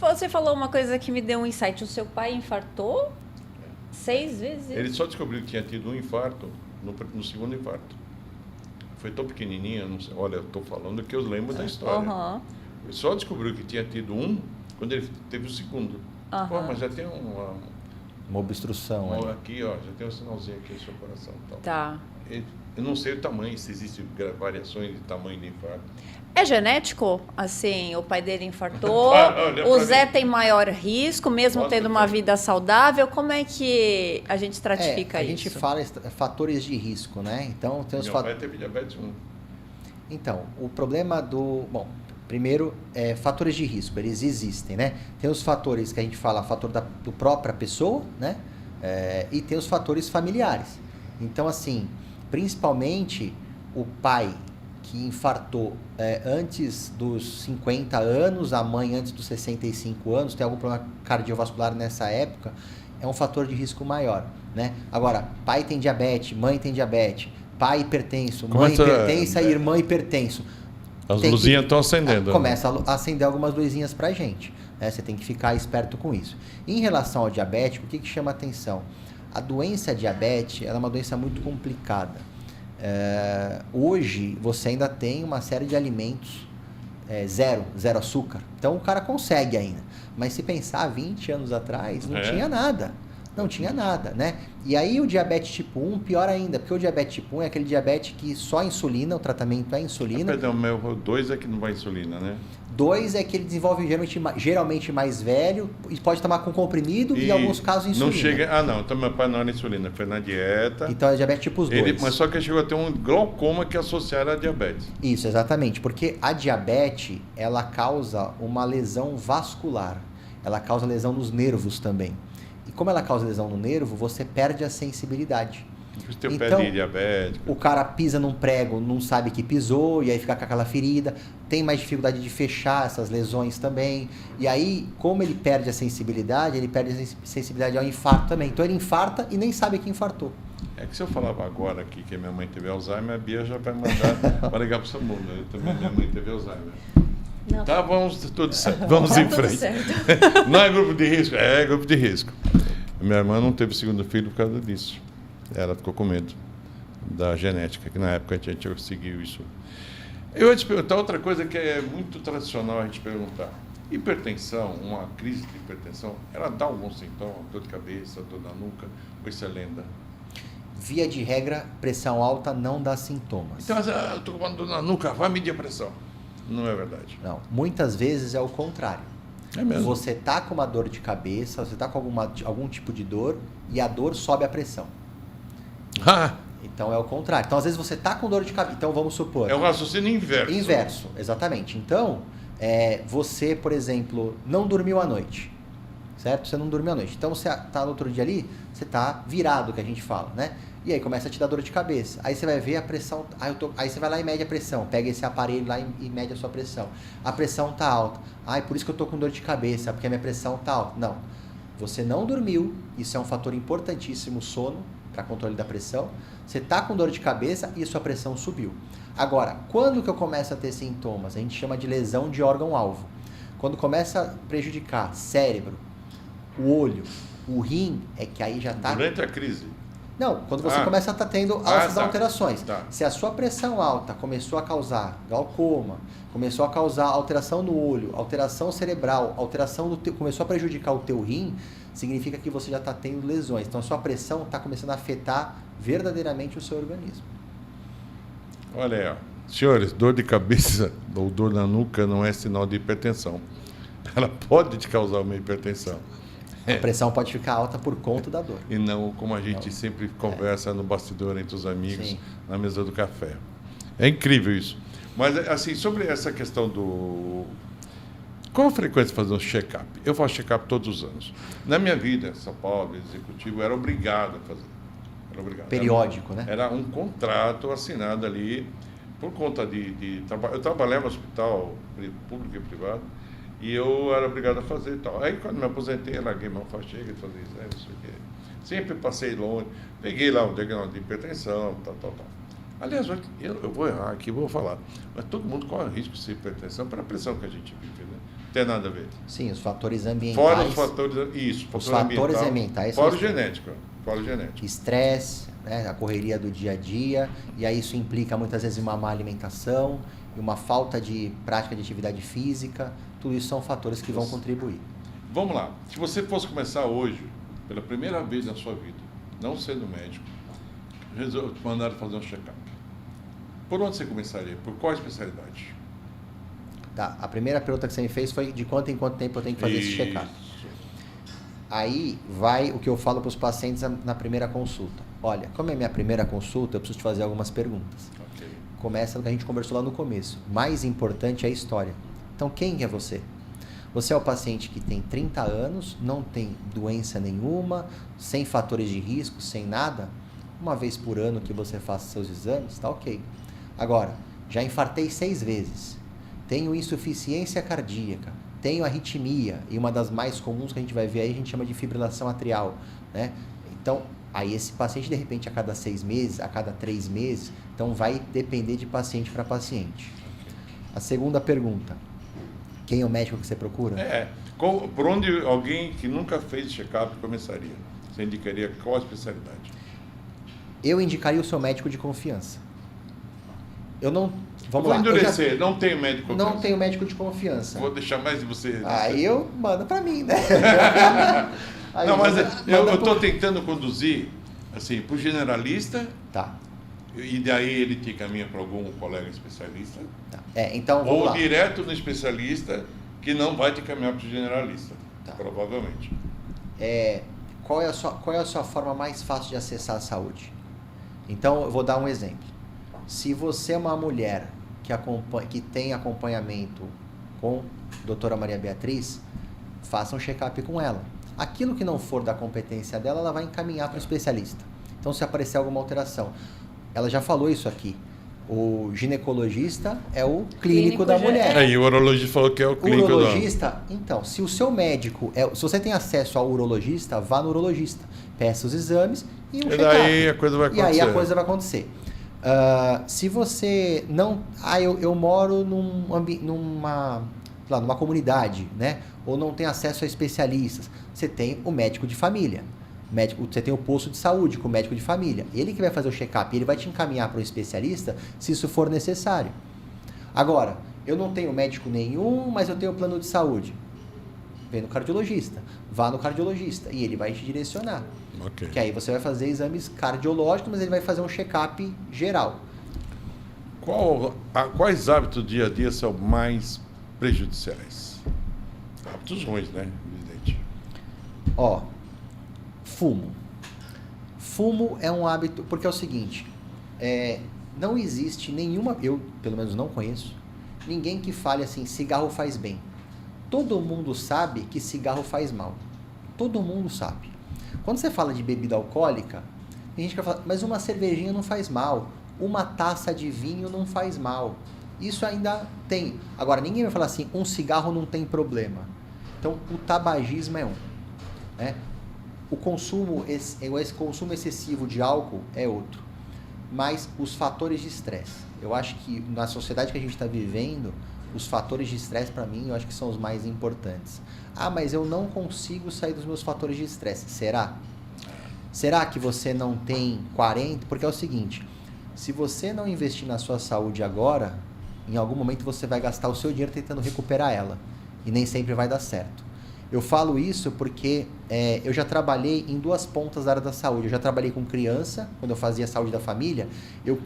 Você falou uma coisa que me deu um insight. O seu pai infartou 6 vezes? Ele só descobriu que tinha tido um infarto no segundo infarto. Foi tão pequenininho, não sei, olha, eu estou falando que eu lembro da história. Ele só descobriu que tinha tido um quando ele teve o segundo. Pô, mas já tem uma obstrução. Aqui, ó, já tem um sinalzinho aqui no seu coração. Tal. Tá. Eu não sei o tamanho, se existem variações de tamanho de infarto. É genético? Assim, o pai dele infartou, o Zé tem maior risco, mesmo tendo uma vida saudável. Como é que a gente estratifica isso? A gente fala fatores de risco, né? Então, tem os Meu pai teve diabetes 1. Então, o problema Bom, primeiro, fatores de risco, eles existem, né? Tem os fatores que a gente fala, fator do própria pessoa, né? E tem os fatores familiares. Então, assim, principalmente o pai que infartou antes dos 50 anos, a mãe antes dos 65 anos, tem algum problema cardiovascular nessa época, é um fator de risco maior, né? Agora, pai tem diabetes, mãe tem diabetes, pai hipertenso, mãe hipertensa e irmã hipertenso. As luzinhas estão acendendo. Começa a acender algumas luzinhas pra gente, né? Você tem que ficar esperto com isso. Em relação ao diabético, o que chama atenção? A doença diabetes ela é uma doença muito complicada. Hoje você ainda tem uma série de alimentos zero açúcar, então o cara consegue ainda, mas se pensar 20 anos atrás não tinha nada, né? E aí o diabetes tipo 1 pior ainda, porque o diabetes tipo 1 é aquele diabetes que só insulina, o tratamento é insulina. Perdão, meu 2 é que não vai insulina, né? 2 é que ele desenvolve geralmente mais velho e pode tomar com comprimido e em alguns casos insulina. Não chega... não, então meu pai não era insulina, foi na dieta. Então é diabetes tipo 2. Mas só que ele chegou a ter um glaucoma que associaram à diabetes. Isso, exatamente, porque a diabetes, ela causa uma lesão vascular, ela causa lesão nos nervos também. E como ela causa lesão no nervo, você perde a sensibilidade. Então, o cara pisa num prego, não sabe que pisou, e aí fica com aquela ferida, tem mais dificuldade de fechar essas lesões também, e aí, como ele perde a sensibilidade, ele perde a sensibilidade ao infarto também, então ele infarta e nem sabe que infartou. É que se eu falava agora aqui que minha mãe teve Alzheimer, a Bia já vai mandar para ligar para o seu mundo, também minha mãe teve Alzheimer. Não. Tá, tudo certo, vamos em frente. Não é grupo de risco? É grupo de risco. Minha irmã não teve segundo filho por causa disso. Ela ficou com medo da genética, que na época a gente conseguiu isso. Eu ia te perguntar outra coisa que é muito tradicional a gente perguntar. Hipertensão, uma crise de hipertensão, ela dá algum sintoma? Dor de cabeça, dor na nuca, ou isso é lenda? via de regra, pressão alta não dá sintomas. Então, eu estou com uma dor na nuca, vai medir a pressão. Não é verdade. Não, muitas vezes é o contrário. É mesmo. Você tá com uma dor de cabeça, você tá com algum tipo de dor e a dor sobe a pressão. Ah, Então é o contrário. Então às vezes você tá com dor de cabeça. Então vamos supor. é o raciocínio inverso. Inverso, exatamente. Então, você, por exemplo, não dormiu à noite. Certo? Você não dormiu à noite. Então você tá no outro dia ali, você tá virado, que a gente fala, né? E aí começa a te dar dor de cabeça. Aí você vai ver a pressão. Aí você vai lá e mede a pressão. Pega esse aparelho lá e mede a sua pressão. A pressão tá alta. Por isso que eu tô com dor de cabeça, porque a minha pressão tá alta. Não. Você não dormiu. Isso é um fator importantíssimo, sono, para controle da pressão. Você tá com dor de cabeça e sua pressão subiu. Agora, quando que eu começo a ter sintomas? A gente chama de lesão de órgão-alvo. Quando começa a prejudicar cérebro, o olho, o rim, é que aí já tá... Durante a crise. Não, quando você começa a estar tendo essas alterações. Tá. Se a sua pressão alta começou a causar glaucoma, começou a causar alteração no olho, alteração cerebral, começou a prejudicar o teu rim, significa que você já está tendo lesões. Então a sua pressão está começando a afetar verdadeiramente o seu organismo. Olha aí, ó. Senhores, dor de cabeça ou dor na nuca não é sinal de hipertensão. Ela pode te causar uma hipertensão. A pressão pode ficar alta por conta da dor. E não como a gente sempre conversa no bastidor entre os amigos, Sim. na mesa do café. É incrível isso. Mas, assim, sobre essa questão do... Qual a frequência de fazer um check-up? Eu faço check-up todos os anos. Na minha vida, São Paulo, executivo, eu era obrigado a fazer. Era obrigado. Periódico, né? Era um contrato assinado ali por conta de trabalho. Eu trabalhava no hospital público e privado. E eu era obrigado a fazer e tal. Aí, quando me aposentei, eu larguei mão, chega de fazer isso, não sei o quê. Sempre passei longe. Peguei lá um diagnóstico de hipertensão, tal. Aliás, eu vou errar aqui, vou falar. Mas todo mundo corre risco de ser hipertensão pela pressão que a gente vive, né? Não tem nada a ver. Sim, os fatores ambientais. Fora os fatores... Isso, os fatores ambientais. Fora o genético. Estresse, né, a correria do dia a dia. E aí isso implica muitas vezes uma má alimentação e uma falta de prática de atividade física. Tudo isso são fatores que vão contribuir. Vamos lá. Se você fosse começar hoje, pela primeira vez na sua vida, não sendo médico, te mandaram fazer um check-up. Por onde você começaria? Por qual especialidade? Tá. A primeira pergunta que você me fez foi de quanto em quanto tempo eu tenho que fazer esse check-up. Aí vai o que eu falo para os pacientes na primeira consulta. Olha, como é minha primeira consulta, eu preciso te fazer algumas perguntas. Okay. Começa no que a gente conversou lá no começo. Mais importante é a história. Então, quem é você? Você é o paciente que tem 30 anos, não tem doença nenhuma, sem fatores de risco, sem nada. Uma vez por ano que você faça seus exames, tá ok. Agora, já infartei 6 vezes, tenho insuficiência cardíaca, tenho arritmia, e uma das mais comuns que a gente vai ver aí, a gente chama de fibrilação atrial, né? Então, aí esse paciente, de repente, a cada 6 meses, a cada 3 meses, então vai depender de paciente para paciente. A segunda pergunta. Quem é o médico que você procura? Por onde alguém que nunca fez check-up começaria? Você indicaria qual a especialidade? Eu indicaria o seu médico de confiança. Eu não... Vamos lá. Vou endurecer, já... não tenho médico de confiança. Não tenho médico de confiança. Vou deixar mais de você... Aí eu mando para mim, né? Não, mas eu estou tentando conduzir, assim, para o generalista... Tá. E daí ele te caminha para algum colega especialista. Tá. Então, vamos ou lá. direto no especialista, que não vai te caminhar para o generalista, tá. Provavelmente. Qual é a sua forma mais fácil de acessar a saúde? Então, eu vou dar um exemplo. Se você é uma mulher que tem acompanhamento com a doutora Maria Beatriz, faça um check-up com ela. Aquilo que não for da competência dela, ela vai encaminhar para o especialista. Então, se aparecer alguma alteração... Ela já falou isso aqui. O ginecologista é o clínico da mulher. E o urologista falou que é o clínico da... O urologista, então, se o seu médico... se você tem acesso ao urologista, vá no urologista. Peça os exames e um check-up. E daí a coisa vai acontecer. E aí a coisa vai acontecer. Se você não... eu moro numa comunidade, né? Ou não tem acesso a especialistas. Você tem o médico de família. Você tem o posto de saúde com o médico de família. Ele que vai fazer o check-up, ele vai te encaminhar para um especialista se isso for necessário. Agora, eu não tenho médico nenhum, mas eu tenho plano de saúde. vem no cardiologista. Vá no cardiologista e ele vai te direcionar. Ok. Que aí você vai fazer exames cardiológicos, mas ele vai fazer um check-up geral. Quais hábitos do dia a dia são mais prejudiciais? Hábitos ruins, né? Evidente. Ó, fumo. Fumo é um hábito, porque é o seguinte, não existe nenhuma, eu pelo menos não conheço, ninguém que fale assim, cigarro faz bem. Todo mundo sabe que cigarro faz mal. Todo mundo sabe. Quando você fala de bebida alcoólica, tem gente que fala, mas uma cervejinha não faz mal, uma taça de vinho não faz mal. Isso ainda tem. Agora, ninguém vai falar assim, um cigarro não tem problema. Então, o tabagismo é um. Né? O consumo excessivo de álcool é outro. Mas os fatores de estresse. Eu acho que na sociedade que a gente está vivendo, os fatores de estresse, para mim, eu acho que são os mais importantes. Ah, mas eu não consigo sair dos meus fatores de estresse. Será? Será que você não tem 40? Porque é o seguinte, se você não investir na sua saúde agora, em algum momento você vai gastar o seu dinheiro tentando recuperar ela. E nem sempre vai dar certo. Eu falo isso porque eu já trabalhei em duas pontas da área da saúde. Eu já trabalhei com criança, quando eu fazia saúde da família, eu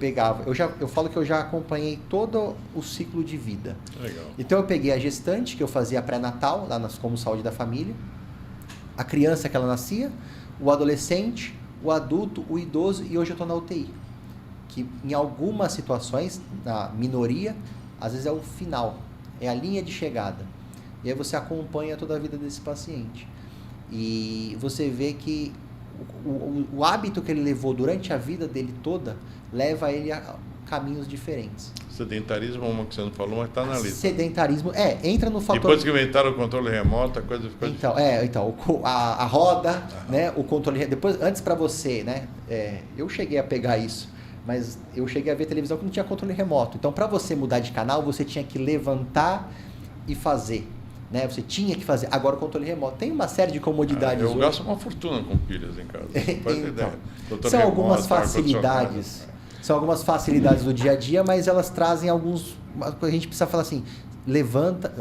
falo que eu já acompanhei todo o ciclo de vida. Legal. Então eu peguei a gestante, que eu fazia pré-natal, lá como saúde da família, a criança que ela nascia, o adolescente, o adulto, o idoso, e hoje eu estou na UTI. Que em algumas situações, na minoria, às vezes é o final, é a linha de chegada. E aí você acompanha toda a vida desse paciente. E você vê que o hábito que ele levou durante a vida dele toda leva ele a caminhos diferentes. Sedentarismo é uma que você não falou, mas está na lista. Sedentarismo, entra no fator... Depois que inventaram o controle remoto, a coisa ficou Então, a roda, né, o controle... Depois, antes para você, né, eu cheguei a pegar isso, mas eu cheguei a ver televisão que não tinha controle remoto. Então, para você mudar de canal, você tinha que levantar e fazer. Né? Você tinha que fazer. Agora o controle remoto tem uma série de comodidades. Eu gasto uma fortuna com pilhas em casa. Então, são algumas facilidades. São algumas facilidades do dia a dia, mas elas trazem alguns. A gente precisa falar assim: levanta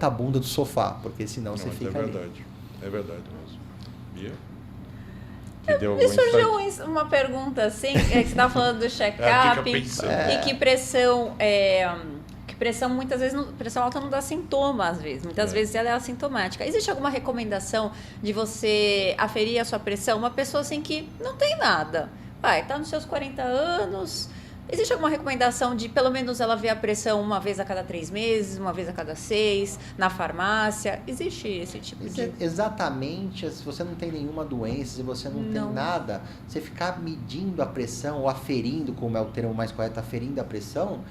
a bunda do sofá, porque senão você fica. É verdade. É verdade mesmo. Bia? Me surgiu uma pergunta assim, que você estava falando do check-up e que pressão muitas vezes, pressão alta não dá sintoma às vezes, muitas vezes ela é assintomática. Existe alguma recomendação de você aferir a sua pressão? Uma pessoa assim que não tem nada, tá nos seus 40 anos, existe alguma recomendação de pelo menos ela ver a pressão uma vez a cada 3 meses, uma vez a cada 6, na farmácia? Existe esse tipo de... Exatamente, se você não tem nenhuma doença, se você não tem nada, você ficar medindo a pressão ou aferindo, como é o termo mais correto, aferindo a pressão,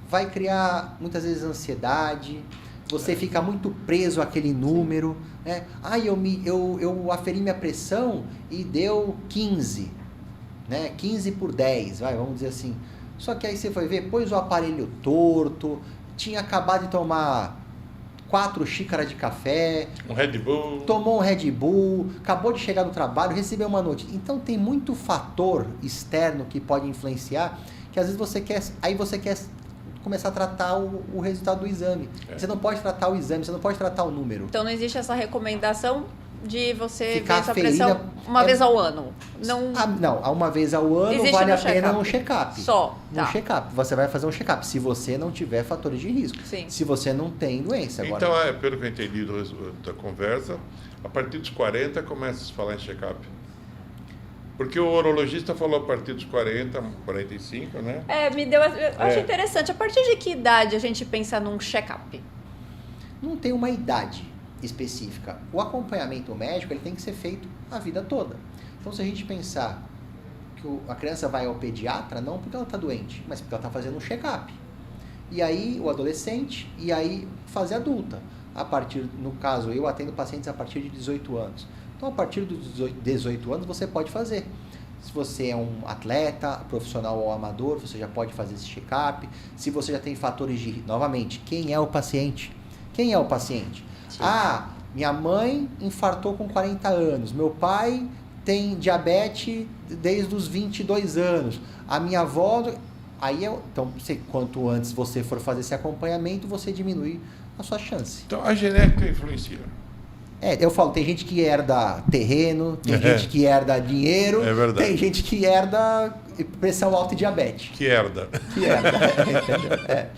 vai criar muitas vezes ansiedade, você fica muito preso àquele número, né? Eu aferi minha pressão e deu 15, né? 15 por 10, vamos dizer assim. Só que aí você foi ver, pôs o aparelho torto, tinha acabado de tomar 4 xícaras de café, tomou um Red Bull, acabou de chegar do trabalho, recebeu uma notícia. Então tem muito fator externo que pode influenciar, que às vezes você quer começar a tratar o resultado do exame. Você não pode tratar o exame, você não pode tratar o número. Então não existe essa recomendação de você ficar ver essa pressão uma vez ao ano? Não, uma vez ao ano existe vale a pena um check-up. Só. Um check-up. Você vai fazer um check-up se você não tiver fatores de risco. Sim. Se você não tem doença. Agora. Então, pelo que eu entendi da conversa, a partir dos 40 começa a se falar em check-up. Porque o urologista falou a partir dos 40, 45, né? Eu acho interessante. A partir de que idade a gente pensa num check-up? Não tem uma idade específica. O acompanhamento médico ele tem que ser feito a vida toda. Então, se a gente pensar que a criança vai ao pediatra, não porque ela está doente, mas porque ela está fazendo um check-up. E aí, o adolescente, e aí, fase adulta. No caso, eu atendo pacientes a partir de 18 anos. Então, a partir dos 18 anos, você pode fazer. Se você é um atleta, profissional ou amador, você já pode fazer esse check-up. Se você já tem fatores de... Novamente, quem é o paciente? Quem é o paciente? Sim. Minha mãe infartou com 40 anos. Meu pai tem diabetes desde os 22 anos. A minha avó... Então, quanto antes você for fazer esse acompanhamento, você diminui a sua chance. Então, a genética influencia? Eu falo, tem gente que herda terreno, tem gente que herda dinheiro, tem gente que herda pressão alta e diabetes. Que herda.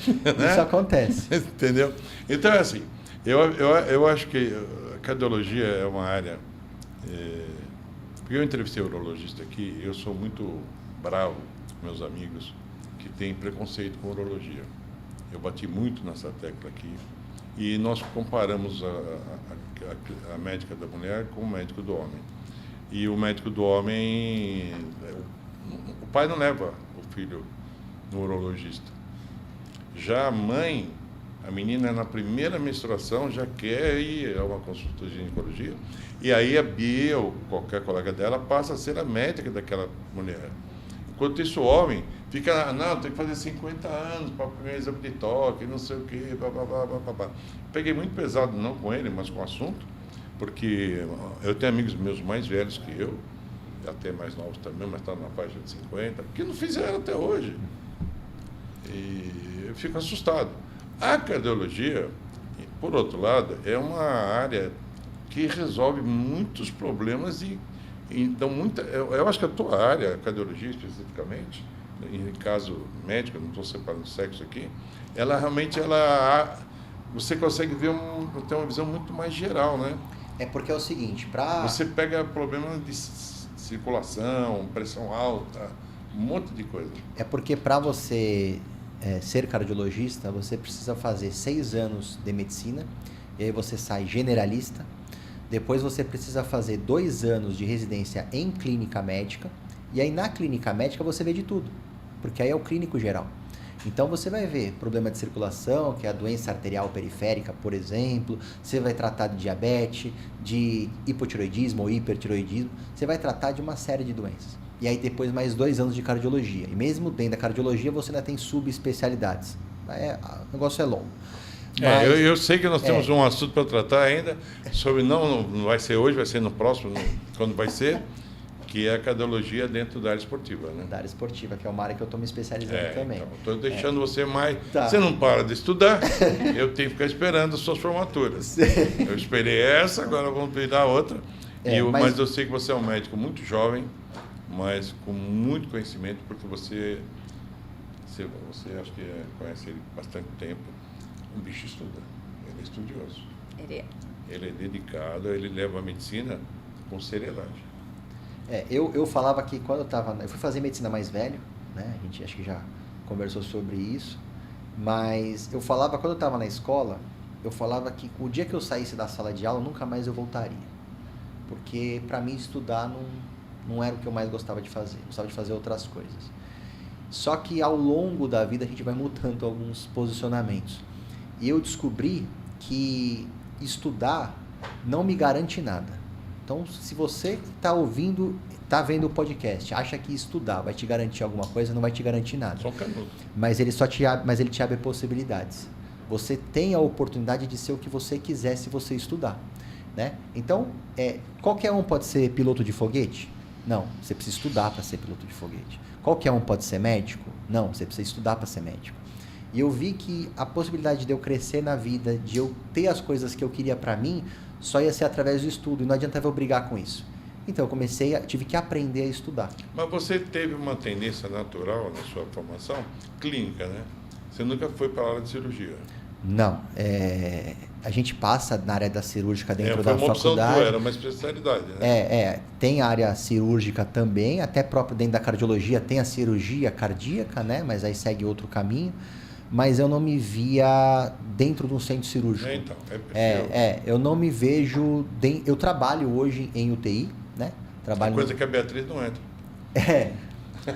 Entendeu? Isso acontece. Entendeu? Então é assim, eu acho que a cardiologia é uma área... porque eu entrevistei urologista aqui, eu sou muito bravo com meus amigos que têm preconceito com urologia. Eu bati muito nessa tecla aqui e nós comparamos a médica da mulher com o médico do homem. E o médico do homem, o pai não leva o filho no urologista. Já a mãe, a menina na primeira menstruação já quer ir a uma consulta de ginecologia e aí a Bia ou qualquer colega dela passa a ser a médica daquela mulher. Enquanto isso o homem fica, não, tem que fazer 50 anos para o primeiro exame de toque, não sei o quê, blá. Peguei muito pesado, não com ele, mas com o assunto, porque eu tenho amigos meus mais velhos que eu, até mais novos também, mas estão na faixa de 50, que não fizeram até hoje. E eu fico assustado. A cardiologia, por outro lado, é uma área que resolve muitos problemas e dão muita... Eu acho que a tua área, a cardiologia especificamente, em caso médico, não estou separando sexo aqui, ela realmente, você consegue ter uma visão muito mais geral, né? É porque é o seguinte, Você pega problemas de circulação, pressão alta, um monte de coisa. É porque para você ser cardiologista, você precisa fazer 6 anos de medicina, e aí você sai generalista, depois você precisa fazer 2 anos de residência em clínica médica, e aí na clínica médica você vê de tudo, porque aí é o clínico geral. Então você vai ver problema de circulação, que é a doença arterial periférica, por exemplo, você vai tratar de diabetes, de hipotiroidismo ou hipertiroidismo, você vai tratar de uma série de doenças. E aí depois mais 2 anos de cardiologia. E mesmo dentro da cardiologia você ainda tem subespecialidades. O negócio é longo. Mas, eu sei que nós temos um assunto para tratar ainda, sobre não vai ser hoje, vai ser no próximo, quando vai ser, que é a cardiologia dentro da área esportiva, né? Da área esportiva, que é uma área que eu estou me especializando também. Então, estou deixando você mais... Tá. Você não para de estudar, eu tenho que ficar esperando as suas formaturas. Eu esperei essa, agora vamos pegar outra. Mas eu sei que você é um médico muito jovem, mas com muito conhecimento, porque você acho que conhece ele há bastante tempo. Um bicho estuda, ele é estudioso. Ele é dedicado, ele leva a medicina com seriedade. Eu falava que quando eu fui fazer medicina mais velho, né? A gente acho que já conversou sobre isso, mas eu falava, quando eu estava na escola, eu falava que o dia que eu saísse da sala de aula, nunca mais eu voltaria. Porque para mim estudar não era o que eu mais gostava de fazer, eu gostava de fazer outras coisas. Só que ao longo da vida a gente vai mudando alguns posicionamentos. E eu descobri que estudar não me garante nada. Então, se você está ouvindo, está vendo o podcast, acha que estudar vai te garantir alguma coisa, não vai te garantir nada. Só um canudo. Mas ele te abre possibilidades. Você tem a oportunidade de ser o que você quiser se você estudar, né? Então, qualquer um pode ser piloto de foguete? Não, você precisa estudar para ser piloto de foguete. Qualquer um pode ser médico? Não, você precisa estudar para ser médico. E eu vi que a possibilidade de eu crescer na vida, de eu ter as coisas que eu queria para mim, só ia ser através do estudo, e não adiantava eu brigar com isso. Então eu tive que aprender a estudar. Mas você teve uma tendência natural na sua formação clínica, né? Você nunca foi para a área de cirurgia. Não, a gente passa na área da cirúrgica dentro da faculdade. Foi uma opção tua, era uma especialidade, né? Tem a área cirúrgica também, até próprio dentro da cardiologia tem a cirurgia cardíaca, né? Mas aí segue outro caminho. Mas eu não me via dentro de um centro cirúrgico. Eu não me vejo... Eu trabalho hoje em UTI, né? Coisa que a Beatriz não entra.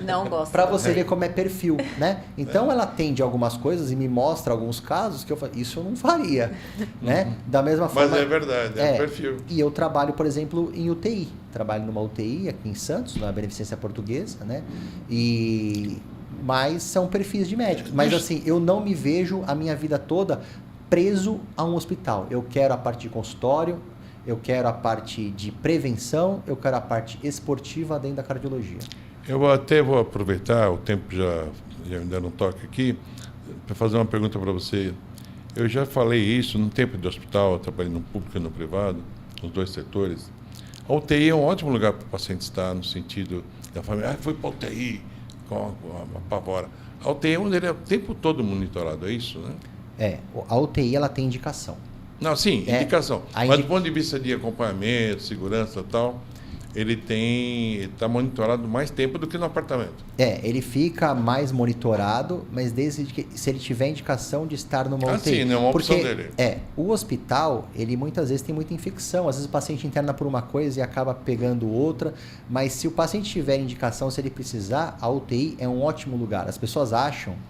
Não gosta. Para você ver como é perfil, né? Então ela atende algumas coisas e me mostra alguns casos que eu falo, isso eu não faria, né? Da mesma forma... Mas é verdade, é um perfil. E eu trabalho, por exemplo, em UTI. Trabalho numa UTI aqui em Santos, na Beneficência Portuguesa, né? Mas são perfis de médicos. Mas assim, eu não me vejo a minha vida toda preso a um hospital. Eu quero a parte de consultório, eu quero a parte de prevenção, eu quero a parte esportiva dentro da cardiologia. Eu até vou aproveitar, o tempo já me deram um toque aqui, para fazer uma pergunta para você. Eu já falei isso no tempo de hospital, eu trabalhei no público e no privado, os dois setores, a UTI é um ótimo lugar para o paciente estar, no sentido da família, foi para a UTI, com a apavora. A UTI é onde ele é o tempo todo monitorado, é isso, né? A UTI ela tem indicação. Não, sim, indicação. Mas do ponto de vista de acompanhamento, segurança e tal, ele está monitorado mais tempo do que no apartamento. Ele fica mais monitorado, mas desde que se ele tiver indicação de estar numa UTI. Sim, não é uma opção porque, dele. O hospital, ele muitas vezes tem muita infecção. Às vezes o paciente interna por uma coisa e acaba pegando outra. Mas se o paciente tiver indicação, se ele precisar, a UTI é um ótimo lugar.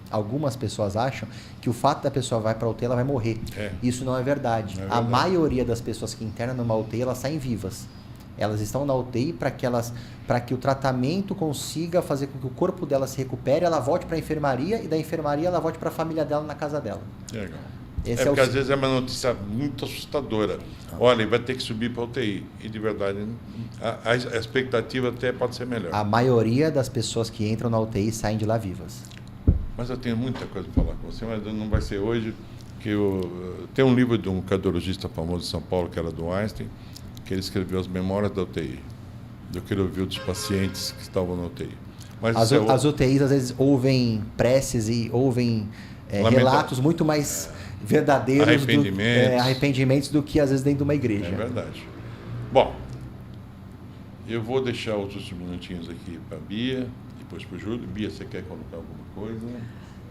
Algumas pessoas acham que o fato da pessoa vai para a UTI, ela vai morrer. Isso não é verdade. A maioria das pessoas que internam numa UTI, elas saem vivas. Elas estão na UTI para que o tratamento consiga fazer com que o corpo dela se recupere, ela volte para a enfermaria e da enfermaria ela volte para a família dela na casa dela. Legal. Porque às vezes é uma notícia muito assustadora. Olha, ele vai ter que subir para a UTI. E de verdade, a expectativa até pode ser melhor. A maioria das pessoas que entram na UTI saem de lá vivas. Mas eu tenho muita coisa para falar com você, mas não vai ser hoje. Tem um livro de um cardiologista famoso de São Paulo, que era do Einstein, que ele escreveu as memórias da UTI, do que ele ouviu dos pacientes que estavam na UTI. Mas as UTIs, às vezes, ouvem preces e ouvem relatos muito mais verdadeiros, arrependimentos do que, às vezes, dentro de uma igreja. É verdade. Bom, eu vou deixar os últimos minutinhos aqui para a Bia, depois para o Júlio. Bia, você quer colocar alguma coisa?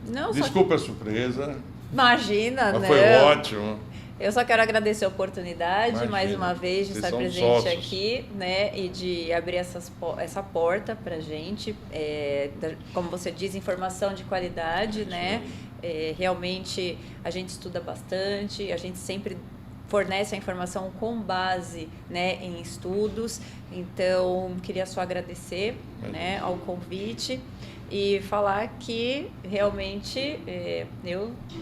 Não, desculpa a surpresa. Imagina, mas né? Foi ótimo. Eu só quero agradecer a oportunidade, mais uma vez, de estar presente aqui, né? E de abrir essa porta para a gente. Como você diz, informação de qualidade, né? Realmente, a gente estuda bastante, a gente sempre fornece a informação com base, né, em estudos. Então, queria só agradecer, né, ao convite. E falar que realmente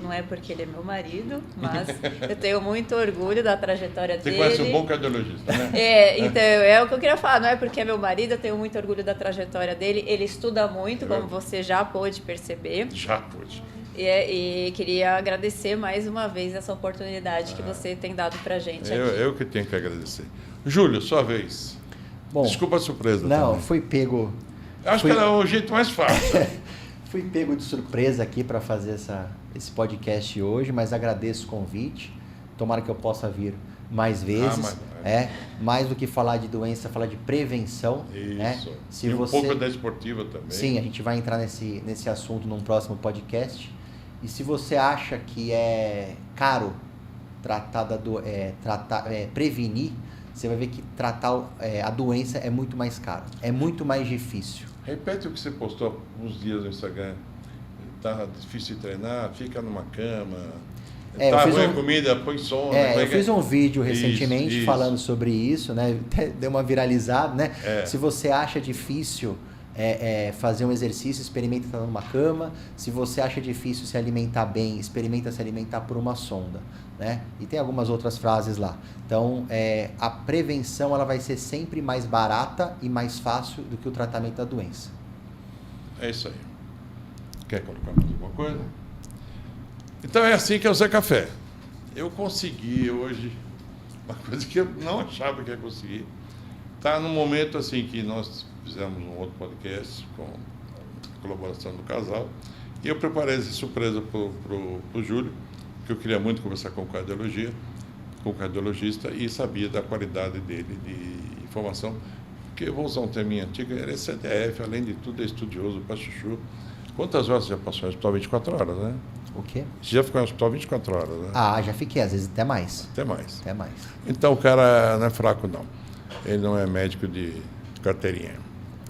não é porque ele é meu marido, mas eu tenho muito orgulho da trajetória dele. Você conhece um bom cardiologista, né? Então é o que eu queria falar, não é porque é meu marido, eu tenho muito orgulho da trajetória dele. Ele estuda muito, como você já pôde perceber. Já pôde. E queria agradecer mais uma vez essa oportunidade que você tem dado pra gente aqui. Eu que tenho que agradecer. Júlio, sua vez. Bom, desculpa a surpresa. Não, também. fui pego. Acho que era o jeito mais fácil. Fui pego de surpresa aqui para fazer esse podcast hoje, mas agradeço o convite. Tomara que eu possa vir mais vezes. Mais do que falar de doença, falar de prevenção. Isso. Né? Um pouco da esportiva também. Sim, a gente vai entrar nesse assunto num próximo podcast. E se você acha que é caro prevenir, você vai ver que tratar a doença é muito mais caro, é muito mais difícil. Repete o que você postou há uns dias no Instagram. Tá difícil de treinar, fica numa cama. Tá ruim a comida, põe sono. Eu fiz um vídeo recentemente falando sobre isso, né? Até deu uma viralizada, né? Se você acha difícil fazer um exercício, experimenta estar numa cama. Se você acha difícil se alimentar bem, experimenta se alimentar por uma sonda, né? E tem algumas outras frases lá. Então, a prevenção ela vai ser sempre mais barata e mais fácil do que o tratamento da doença. É isso aí. Quer colocar mais alguma coisa? Então é assim que é o Zé Café. Eu consegui hoje uma coisa que eu não achava que ia conseguir. Está num momento assim que nós fizemos um outro podcast com a colaboração do casal e eu preparei essa surpresa para o Júlio, que eu queria muito conversar com o cardiologista e sabia da qualidade dele de informação, porque eu vou usar um terminho antigo, ele é CDF, além de tudo é estudioso para chuchu. Quantas horas você já passou no hospital? 24 horas, né? O quê? Você já ficou no hospital 24 horas, né? Já fiquei, às vezes até mais. Até mais. Então o cara não é fraco, não. Ele não é médico de carteirinha.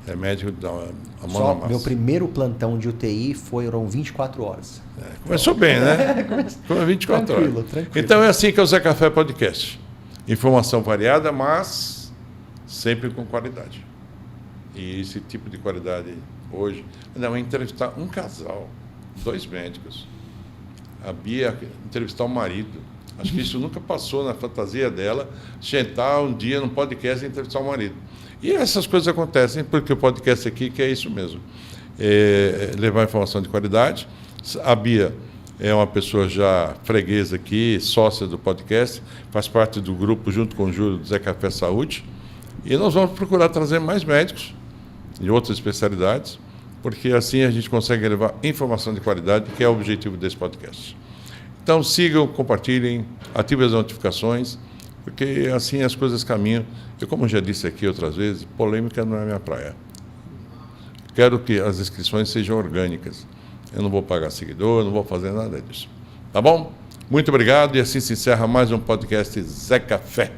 É médico da mão na massa. Meu primeiro plantão de UTI foram 24 horas. Começou bem, né? Começou 24 horas. Tranquilo. Então é assim que é o Zé Café Podcast. Informação variada, mas sempre com qualidade. E esse tipo de qualidade hoje... Não, é entrevistar um casal, 2 médicos. A Bia entrevistar o marido. Acho que isso nunca passou na fantasia dela, sentar um dia num podcast e entrevistar o marido. E essas coisas acontecem porque o podcast aqui que é isso mesmo. Levar informação de qualidade. A Bia é uma pessoa já freguesa aqui, sócia do podcast, faz parte do grupo, junto com o Júlio, do Zé Café Saúde. E nós vamos procurar trazer mais médicos de outras especialidades, porque assim a gente consegue levar informação de qualidade, que é o objetivo desse podcast. Então sigam, compartilhem, ativem as notificações, porque assim as coisas caminham. Eu, como já disse aqui outras vezes, polêmica não é minha praia. Quero que as inscrições sejam orgânicas. Eu não vou pagar seguidor, não vou fazer nada disso. Tá bom? Muito obrigado e assim se encerra mais um podcast Zé Café.